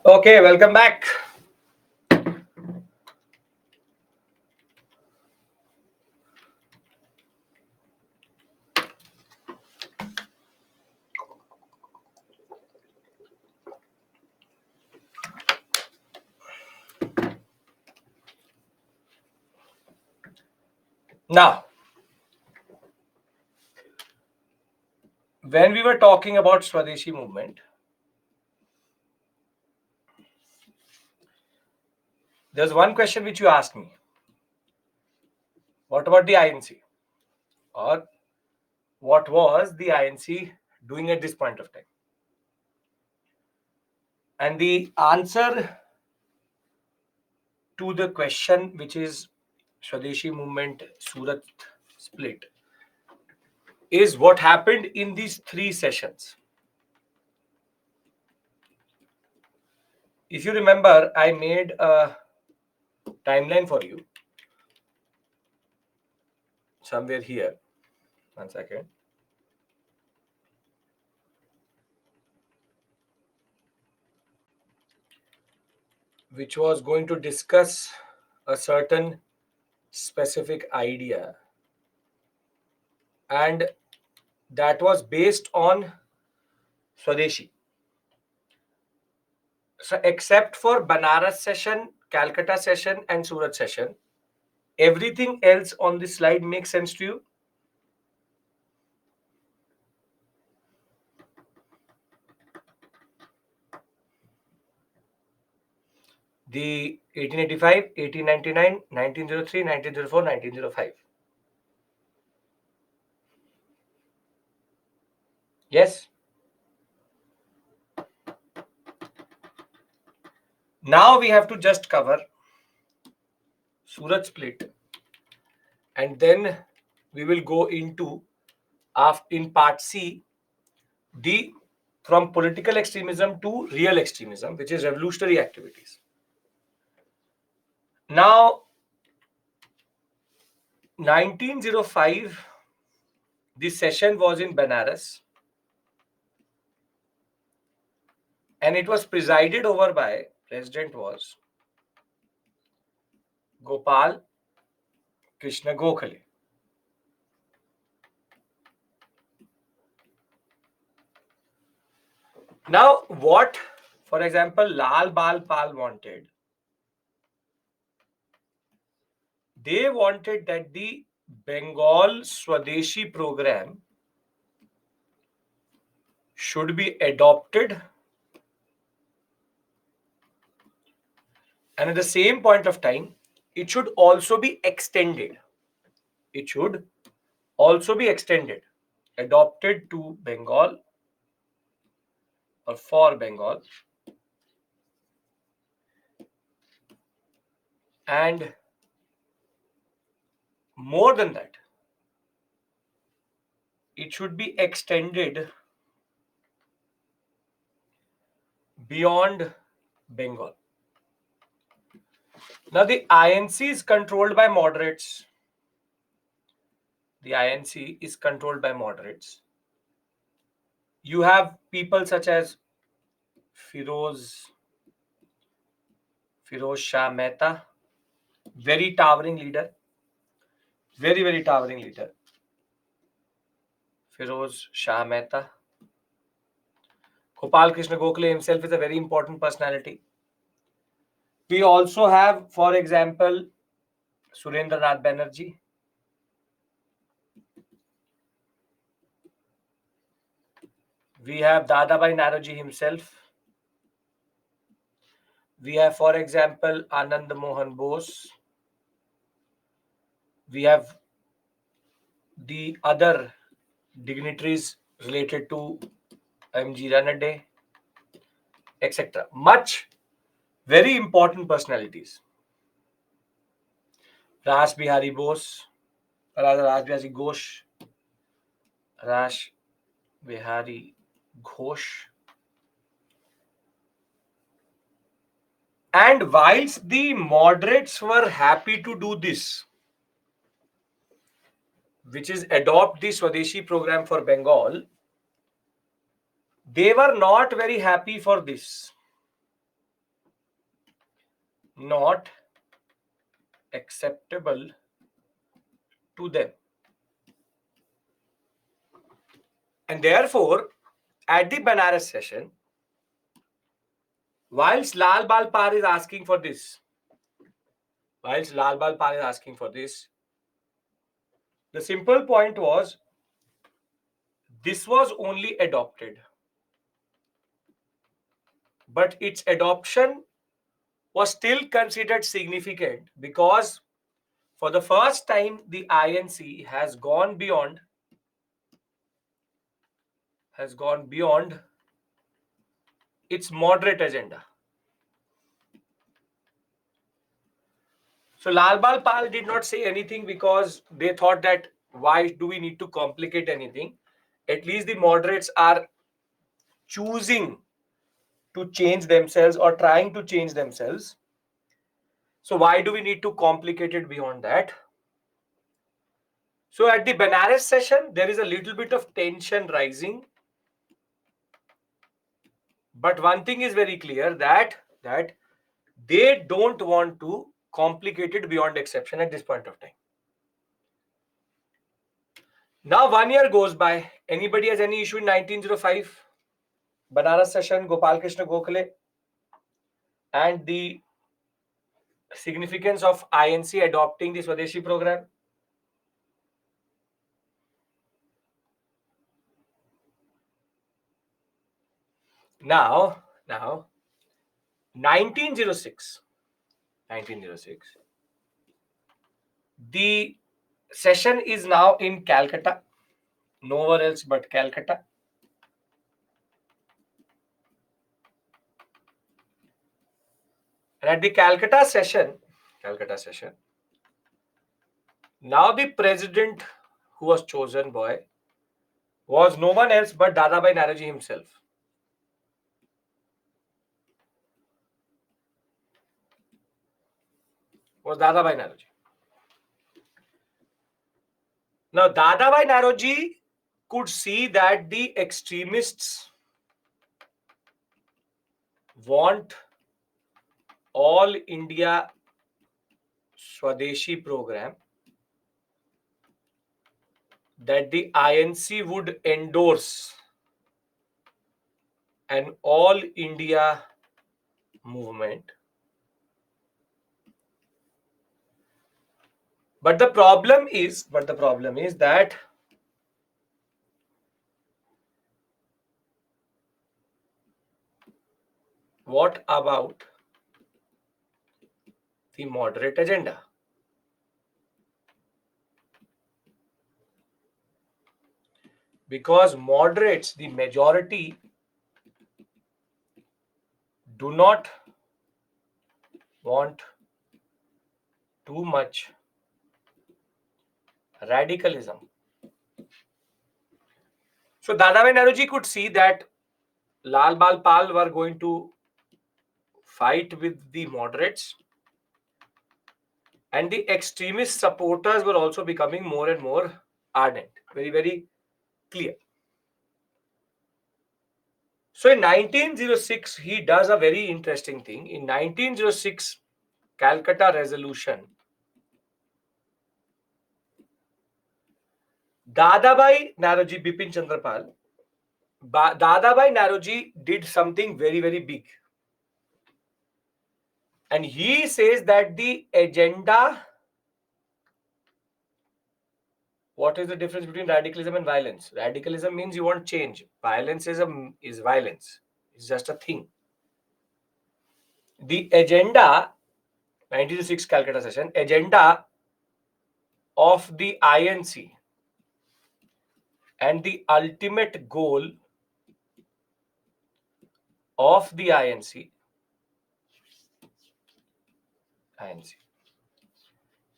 Okay, welcome back. Now, when we were talking about Swadeshi movement, there's one question which you asked me. What about the INC? Or what was the INC doing at this point of time? And the answer to the question, which is Swadeshi movement Surat split, is what happened in these 3 sessions. If you remember, I made a timeline for you somewhere here. 1 second. Which was going to discuss a certain specific idea, and that was based on Swadeshi. So, except for Banaras session, Calcutta session, and Surat session, everything else on this slide makes sense to you? The 1885, 1899, 1903, 1904, 1905. Yes. Now we have to just cover Surat split, and then we will go into in part C the from political extremism to real extremism, which is revolutionary activities. Now, 1905, the session was in Banaras, and it was presided over by, president was Gopal Krishna Gokhale. Now, what, for example, Lal Bal Pal wanted, they wanted that the Bengal Swadeshi program should be adopted, and at the same point of time, it should also be extended. It should also be extended, adopted to Bengal or for Bengal, and more than that, it should be extended beyond Bengal. Now, the INC is controlled by moderates. The INC is controlled by moderates. You have people such as Firoz Shah Mehta, very towering leader, very, very towering leader. Firoz Shah Mehta. Gopal Krishna Gokhale himself is a very important personality. We also have, for example, Surendranath Banerjee. We have Dadabhai Naroji himself. We have, for example, Anand Mohan Bose. We have the other dignitaries related to M.G. Ranade, etc. Much very important personalities. Ras Bihari Bose, rather Ras Bihari Ghosh, Ras Bihari Ghosh. And whilst the moderates were happy to do this, which is adopt the Swadeshi program for Bengal, they were not very happy for this. not acceptable to them. And therefore, at the Banaras session, whilst Lal Bal Par is asking for this, the simple point was this was only adopted, but its adoption was still considered significant because for the first time the INC has gone beyond its moderate agenda. So Lal Bal Pal did not say anything because they thought that why do we need to complicate anything? At least the moderates are choosing to change themselves or trying to change themselves. So why do we need to complicate it beyond that? So at the Banaras session, there is a little bit of tension rising. But one thing is very clear that they don't want to complicate it beyond exception at this point of time. Now 1 year goes by. Anybody has any issue in 1905? Banaras session, Gopal Krishna Gokhale, and the significance of INC adopting the Swadeshi program? Now 1906, the session is now in Calcutta, nowhere else but Calcutta. And at the Calcutta session, now the president who was chosen was no one else but Dadabhai Naoroji himself. Now Dadabhai Naoroji could see that the extremists want all India Swadeshi program that the INC would endorse an all India movement. But the problem is that what about the moderate agenda? Because moderates, the majority, do not want too much radicalism. So Dadabhai Naoroji could see that Lal Bal Pal were going to fight with the moderates, and the extremist supporters were also becoming more and more ardent. Very, very clear. So in 1906, he does a very interesting thing. In 1906, Calcutta Resolution, Dadabhai Naoroji, Bipin Chandra Pal, Dadabhai Naoroji did something very, very big. And he says that the agenda, what is the difference between radicalism and violence? Radicalism means you want change. Violence is violence. It's just a thing. The agenda, 1906 Calcutta session, agenda of the INC and the ultimate goal of the INC.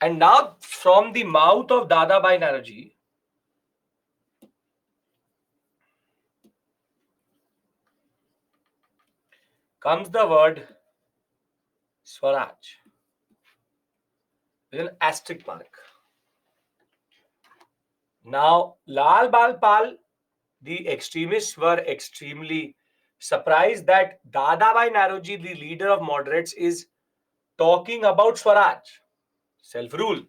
And now from the mouth of Dadabhai Naoroji, comes the word Swaraj with an asterisk mark. Now, Lal Bal Pal, the extremists were extremely surprised that Dadabhai Naoroji, the leader of moderates, is talking about Swaraj, self-rule.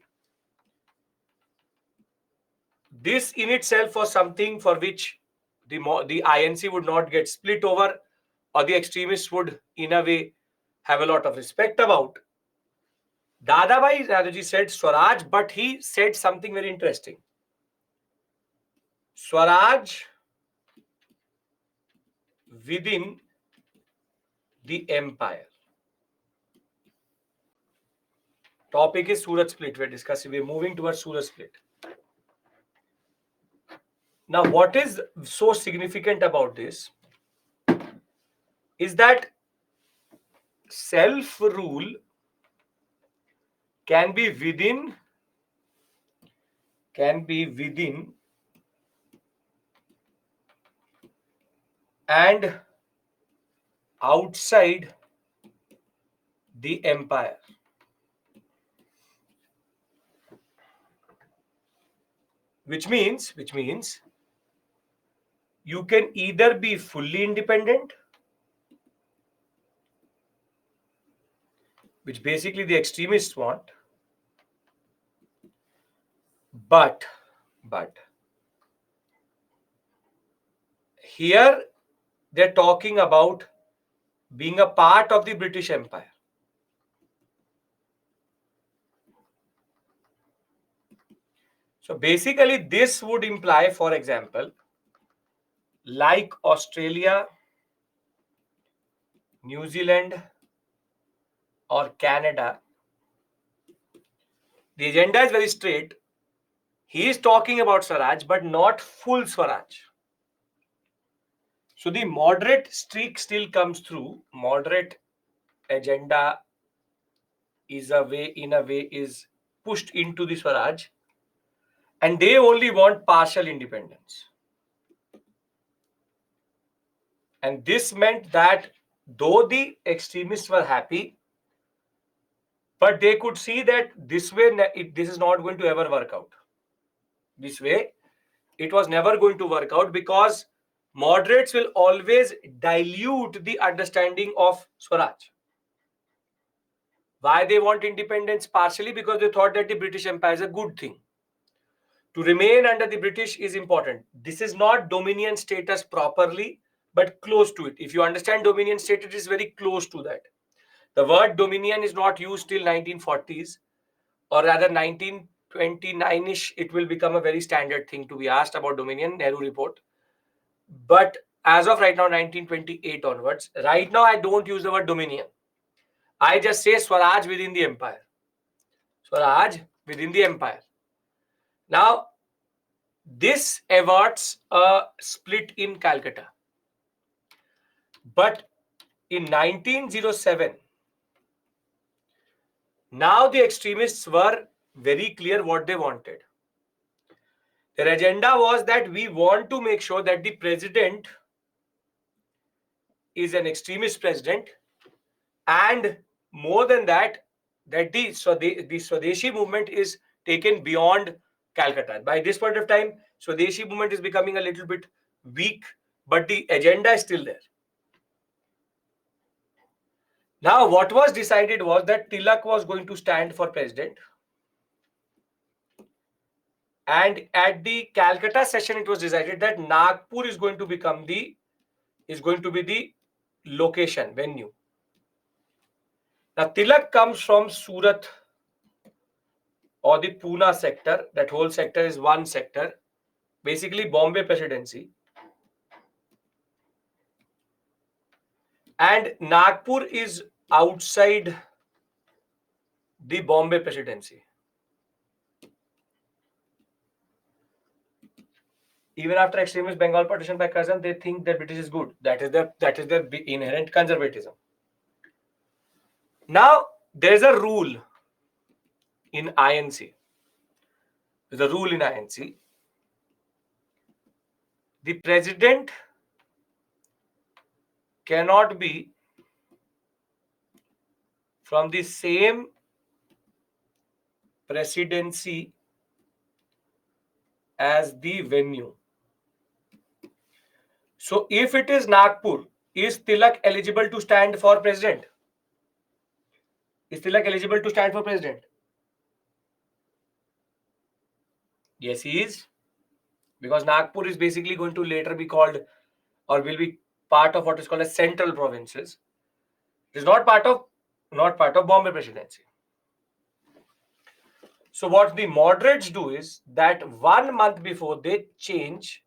This in itself was something for which the INC would not get split over, or the extremists would, in a way, have a lot of respect about. Dadabhai Naoroji said Swaraj, but he said something very interesting. Swaraj within the empire. Topic is Surat split. We're moving towards Surat split. Now, what is so significant about this is that self-rule can be within and outside the empire. Which means you can either be fully independent, which basically the extremists want, but here they're talking about being a part of the British Empire. So basically this would imply, for example, like Australia, New Zealand, or Canada, the agenda is very straight. He is talking about Swaraj, but not full Swaraj. So the moderate streak still comes through. Moderate agenda is in a way is pushed into the Swaraj, and they only want partial independence. And this meant that though the extremists were happy, but they could see that this way this is not going to ever work out. This way it was never going to work out, because moderates will always dilute the understanding of Swaraj. Why they want independence? Partially because they thought that the British Empire is a good thing. To remain under the British is important. This is not dominion status properly, but close to it. If you understand dominion status, it is very close to that. The word dominion is not used till 1940s, or rather 1929-ish. It will become a very standard thing to be asked about dominion, Nehru report. But as of right now, 1928 onwards, right now I don't use the word dominion. I just say Swaraj within the empire. Swaraj within the empire. Now, this averts a split in Calcutta. But in 1907, now the extremists were very clear what they wanted. Their agenda was that we want to make sure that the president is an extremist president, and more than that, that the Swadeshi movement is taken beyond Calcutta. By this point of time, Swadeshi movement is becoming a little bit weak, but the agenda is still there. Now, what was decided was that Tilak was going to stand for president. And at the Calcutta session, it was decided that Nagpur is going to be the location, venue. Now, Tilak comes from Surat or the Pune sector. That whole sector is one sector, basically Bombay Presidency. And Nagpur is outside the Bombay Presidency. Even after extremist Bengal partition by Curzon, they think that British is good. That is their inherent conservatism. Now, there's a rule in INC. There's a rule in INC. The president cannot be from the same presidency as the venue. So if it is Nagpur, is Tilak eligible to stand for president? Is Tilak eligible to stand for president? Yes, he is. Because Nagpur is basically going to later be called, or will be part of what is called as central provinces. It is not part of Bombay presidency. So what the moderates do is that 1 month before they change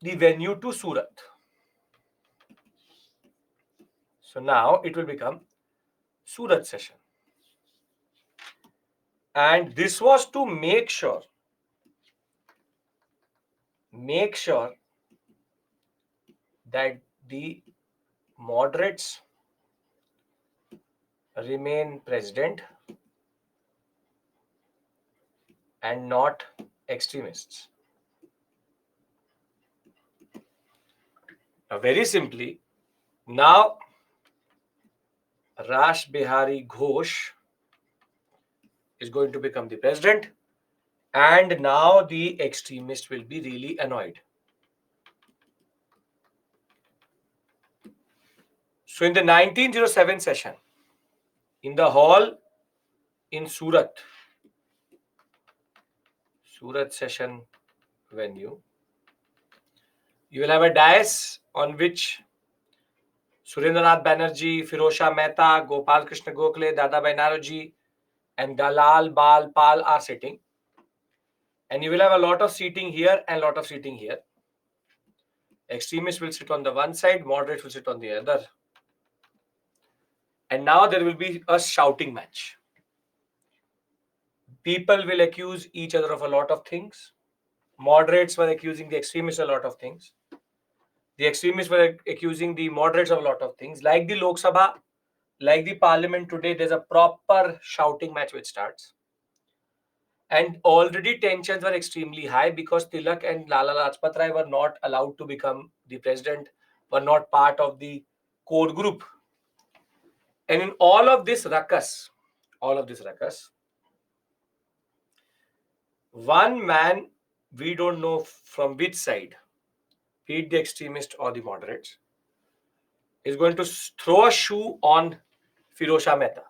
the venue to Surat. So now it will become Surat session. And this was to make sure that the moderates remain president and not extremists. Now, very simply, now Rash Bihari Ghosh is going to become the president, and now the extremists will be really annoyed. So in the 1907 session, in the hall in Surat session venue, you will have a dais on which Surendranath Banerjee, Firosha Mehta, Gopal Krishna Gokhale, Dadabhai Naroji, and Dalal Bal Pal are sitting. And you will have a lot of seating here and a lot of seating here. Extremists will sit on the one side, moderates will sit on the other. And now there will be a shouting match. People will accuse each other of a lot of things. Moderates were accusing the extremists a lot of things. The extremists were accusing the moderates of a lot of things. Like the Lok Sabha, like the parliament today, there's a proper shouting match which starts. And already tensions were extremely high because Tilak and Lala Lajpat Rai were not allowed to become the president, were not part of the core group. And in all of this ruckus, one man, we don't know from which side, be it the extremist or the moderates, is going to throw a shoe on Firosha Mehta.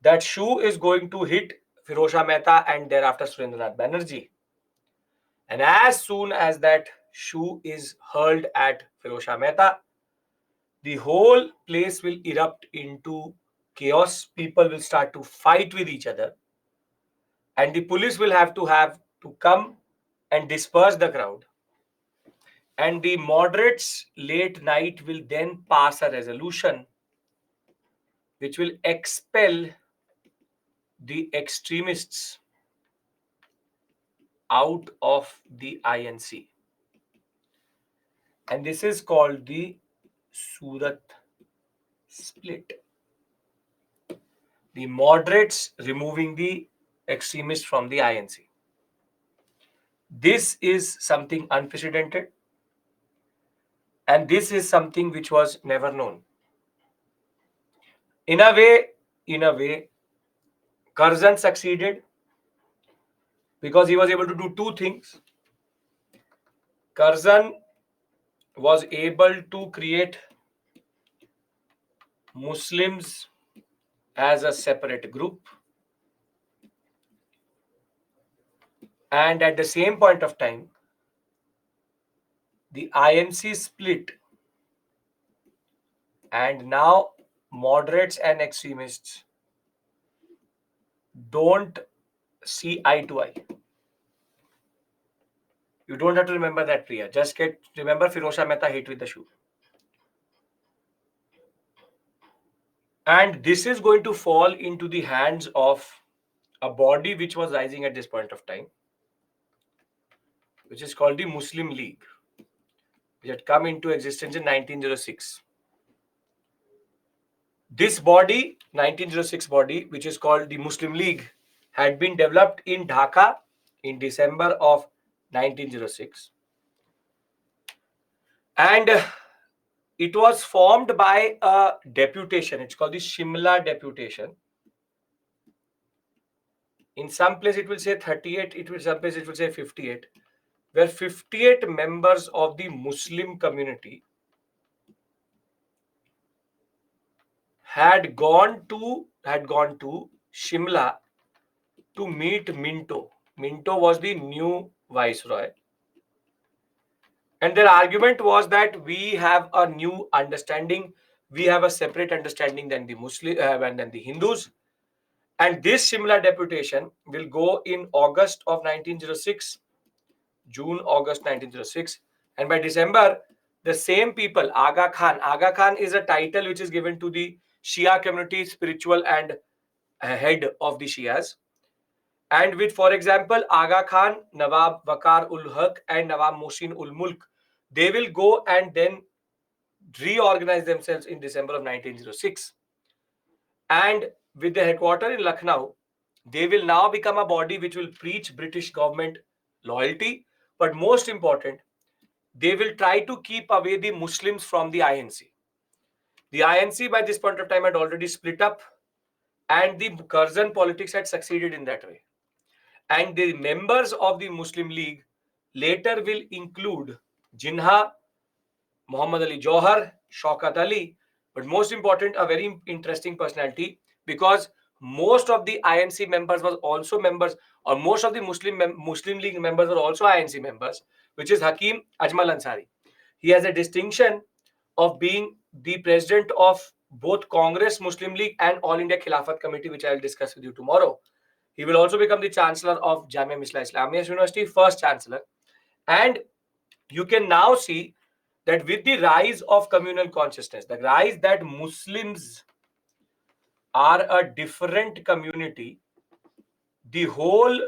That shoe is going to hit Firosha Mehta and thereafter Surendranath Banerjee. And as soon as that shoe is hurled at Firosha Mehta, the whole place will erupt into chaos. People will start to fight with each other. And the police will have to come and disperse the crowd. And the moderates late night will then pass a resolution which will expel the extremists out of the INC. And this is called the Surat split. The moderates removing the extremists from the INC. This is something unprecedented, and this is something which was never known. In a way, Curzon succeeded because he was able to do two things. Curzon was able to create Muslims as a separate group, and at the same point of time, the INC split, and now moderates and extremists don't see eye to eye. You don't have to remember that, Priya. Just remember Firosha Mehta hit with the shoe. And this is going to fall into the hands of a body which was rising at this point of time, which is called the Muslim League, which had come into existence in 1906. This body, 1906 body, which is called the Muslim League, had been developed in Dhaka in December of 1906. And it was formed by a deputation. It's called the Shimla Deputation. In some place it will say 38, some place it will say 58, where 58 members of the Muslim community had gone to Shimla to meet Minto. Minto was the new viceroy, and their argument was that we have a new understanding, we have a separate understanding than the Muslim and than the Hindus, and this Shimla deputation will go in August of 1906, June-August 1906, and by December, the same people, Aga Khan is a title which is given to the Shia community, spiritual and head of the Shias. And with, for example, Aga Khan, Nawab Wakar ul Haq, and Nawab Mohsin ul Mulk, they will go and then reorganize themselves in December of 1906. And with the headquarters in Lucknow, they will now become a body which will preach British government loyalty, but most important, they will try to keep away the Muslims from the INC. The INC by this point of time had already split up, and the Curzon politics had succeeded in that way. And the members of the Muslim League later will include Jinnah, Muhammad Ali Johar, Shaukat Ali, but most important, a very interesting personality, because most of the INC members was also members, or most of the Muslim League members were also INC members, which is Hakim Ajmal Ansari. He has a distinction of being the president of both Congress, Muslim League, and All India Khilafat Committee, which I will discuss with you tomorrow. He will also become the chancellor of Jamia Millia Islamia University, first chancellor. And you can now see that with the rise of communal consciousness, the rise that Muslims are a different community, the whole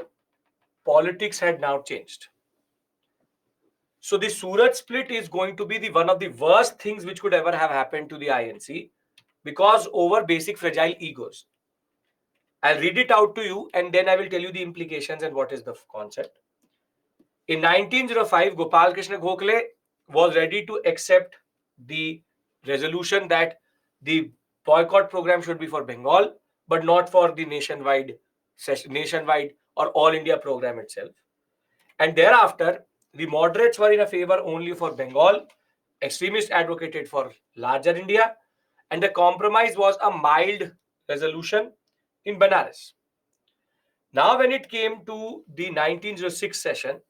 politics had now changed. So the Surat split is going to be the one of the worst things which could ever have happened to the INC, because over basic fragile egos. I'll read it out to you and then I will tell you the implications and what is the concept. In 1905, Gopal Krishna Gokhale was ready to accept the resolution that the boycott program should be for Bengal, but not for the nationwide or all India program itself. And thereafter, the moderates were in a favor only for Bengal, extremists advocated for larger India, and the compromise was a mild resolution in Banaras. Now, when it came to the 1906 session,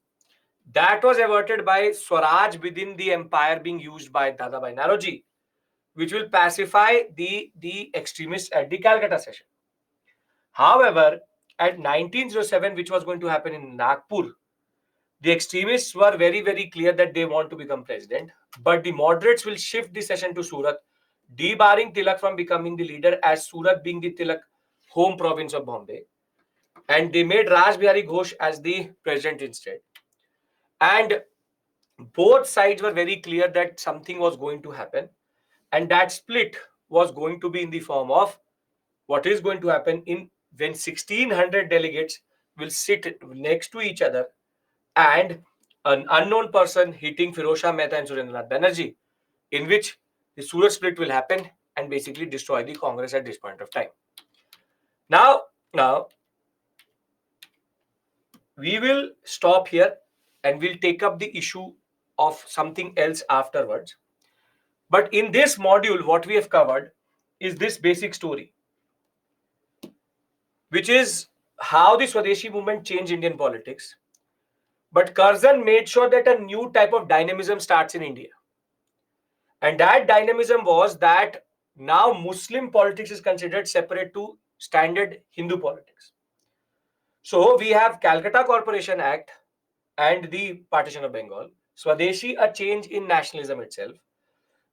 that was averted by Swaraj within the empire being used by Dadabhai Naoroji, which will pacify the extremists at the Calcutta session. However, at 1907, which was going to happen in Nagpur, the extremists were very, very clear that they want to become president, but the moderates will shift the session to Surat, debarring Tilak from becoming the leader, as Surat being the Tilak home province of Bombay. And they made Raj Bihari Ghosh as the president instead. And both sides were very clear that something was going to happen, and that split was going to be in the form of what is going to happen in when 1600 delegates will sit next to each other, and an unknown person hitting Firozshah Mehta and Surendranath Banerjee, in which the Surat split will happen and basically destroy the Congress at this point of time. Now we will stop here and we'll take up the issue of something else afterwards. But in this module, what we have covered is this basic story, which is how the Swadeshi movement changed Indian politics. But Curzon made sure that a new type of dynamism starts in India. And that dynamism was that now Muslim politics is considered separate to standard Hindu politics. So we have Calcutta Corporation Act and the partition of Bengal. Swadeshi, a change in nationalism itself.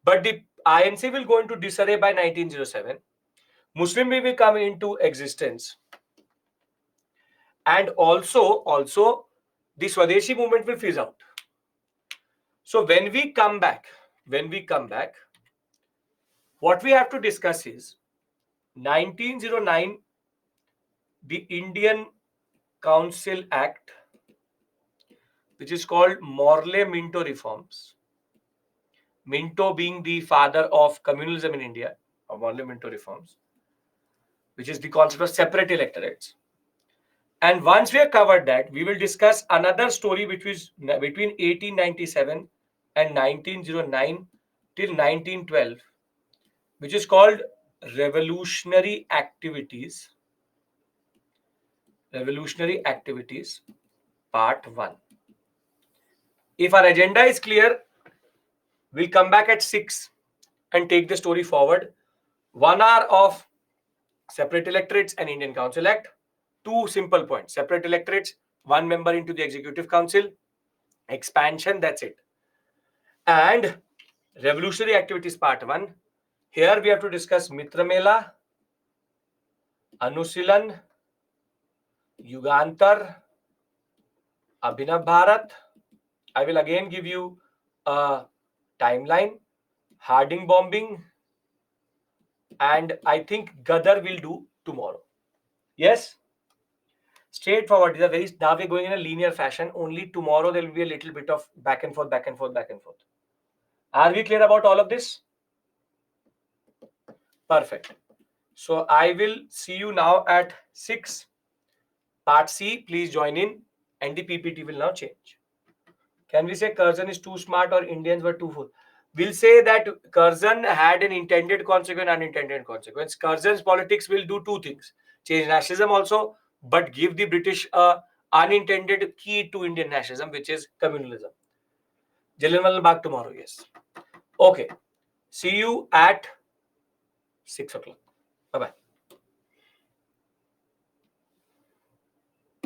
But the INC will go into disarray by 1907. Muslim will come into existence. And also the Swadeshi movement will phase out. So when we come back, what we have to discuss is 1909, the Indian Council Act, which is called Morley-Minto reforms. Minto being the father of communalism in India, or Morley-Minto reforms, which is the concept of separate electorates. And once we have covered that, we will discuss another story which was between 1897 and 1909 till 1912, which is called revolutionary activities. Revolutionary activities, part 1. If our agenda is clear, we'll come back at 6 and take the story forward. 1 hour of separate electorates and Indian Council Act. 2 simple points. Separate electorates, 1 member into the Executive Council, expansion, that's it. And revolutionary activities, part 1. Here we have to discuss Mitra Mela, Anusilan, Yugantar, Abhinav Bharat. I will again give you a timeline. Harding bombing, and I think Gadar will do tomorrow. Yes? Straightforward. These are very, now we're going in a linear fashion. Only tomorrow there will be a little bit of back and forth, back and forth, back and forth. Are we clear about all of this? Perfect. So I will see you now at 6. Part C, please join in, and the PPT will now change. Can we say Curzon is too smart or Indians were too fool? We'll say that Curzon had an intended consequence, unintended consequence. Curzon's politics will do 2 things. Change nationalism also, but give the British a unintended key to Indian nationalism, which is communalism. Jallianwala Bagh tomorrow, yes. Okay. See you at 6 o'clock. Bye-bye.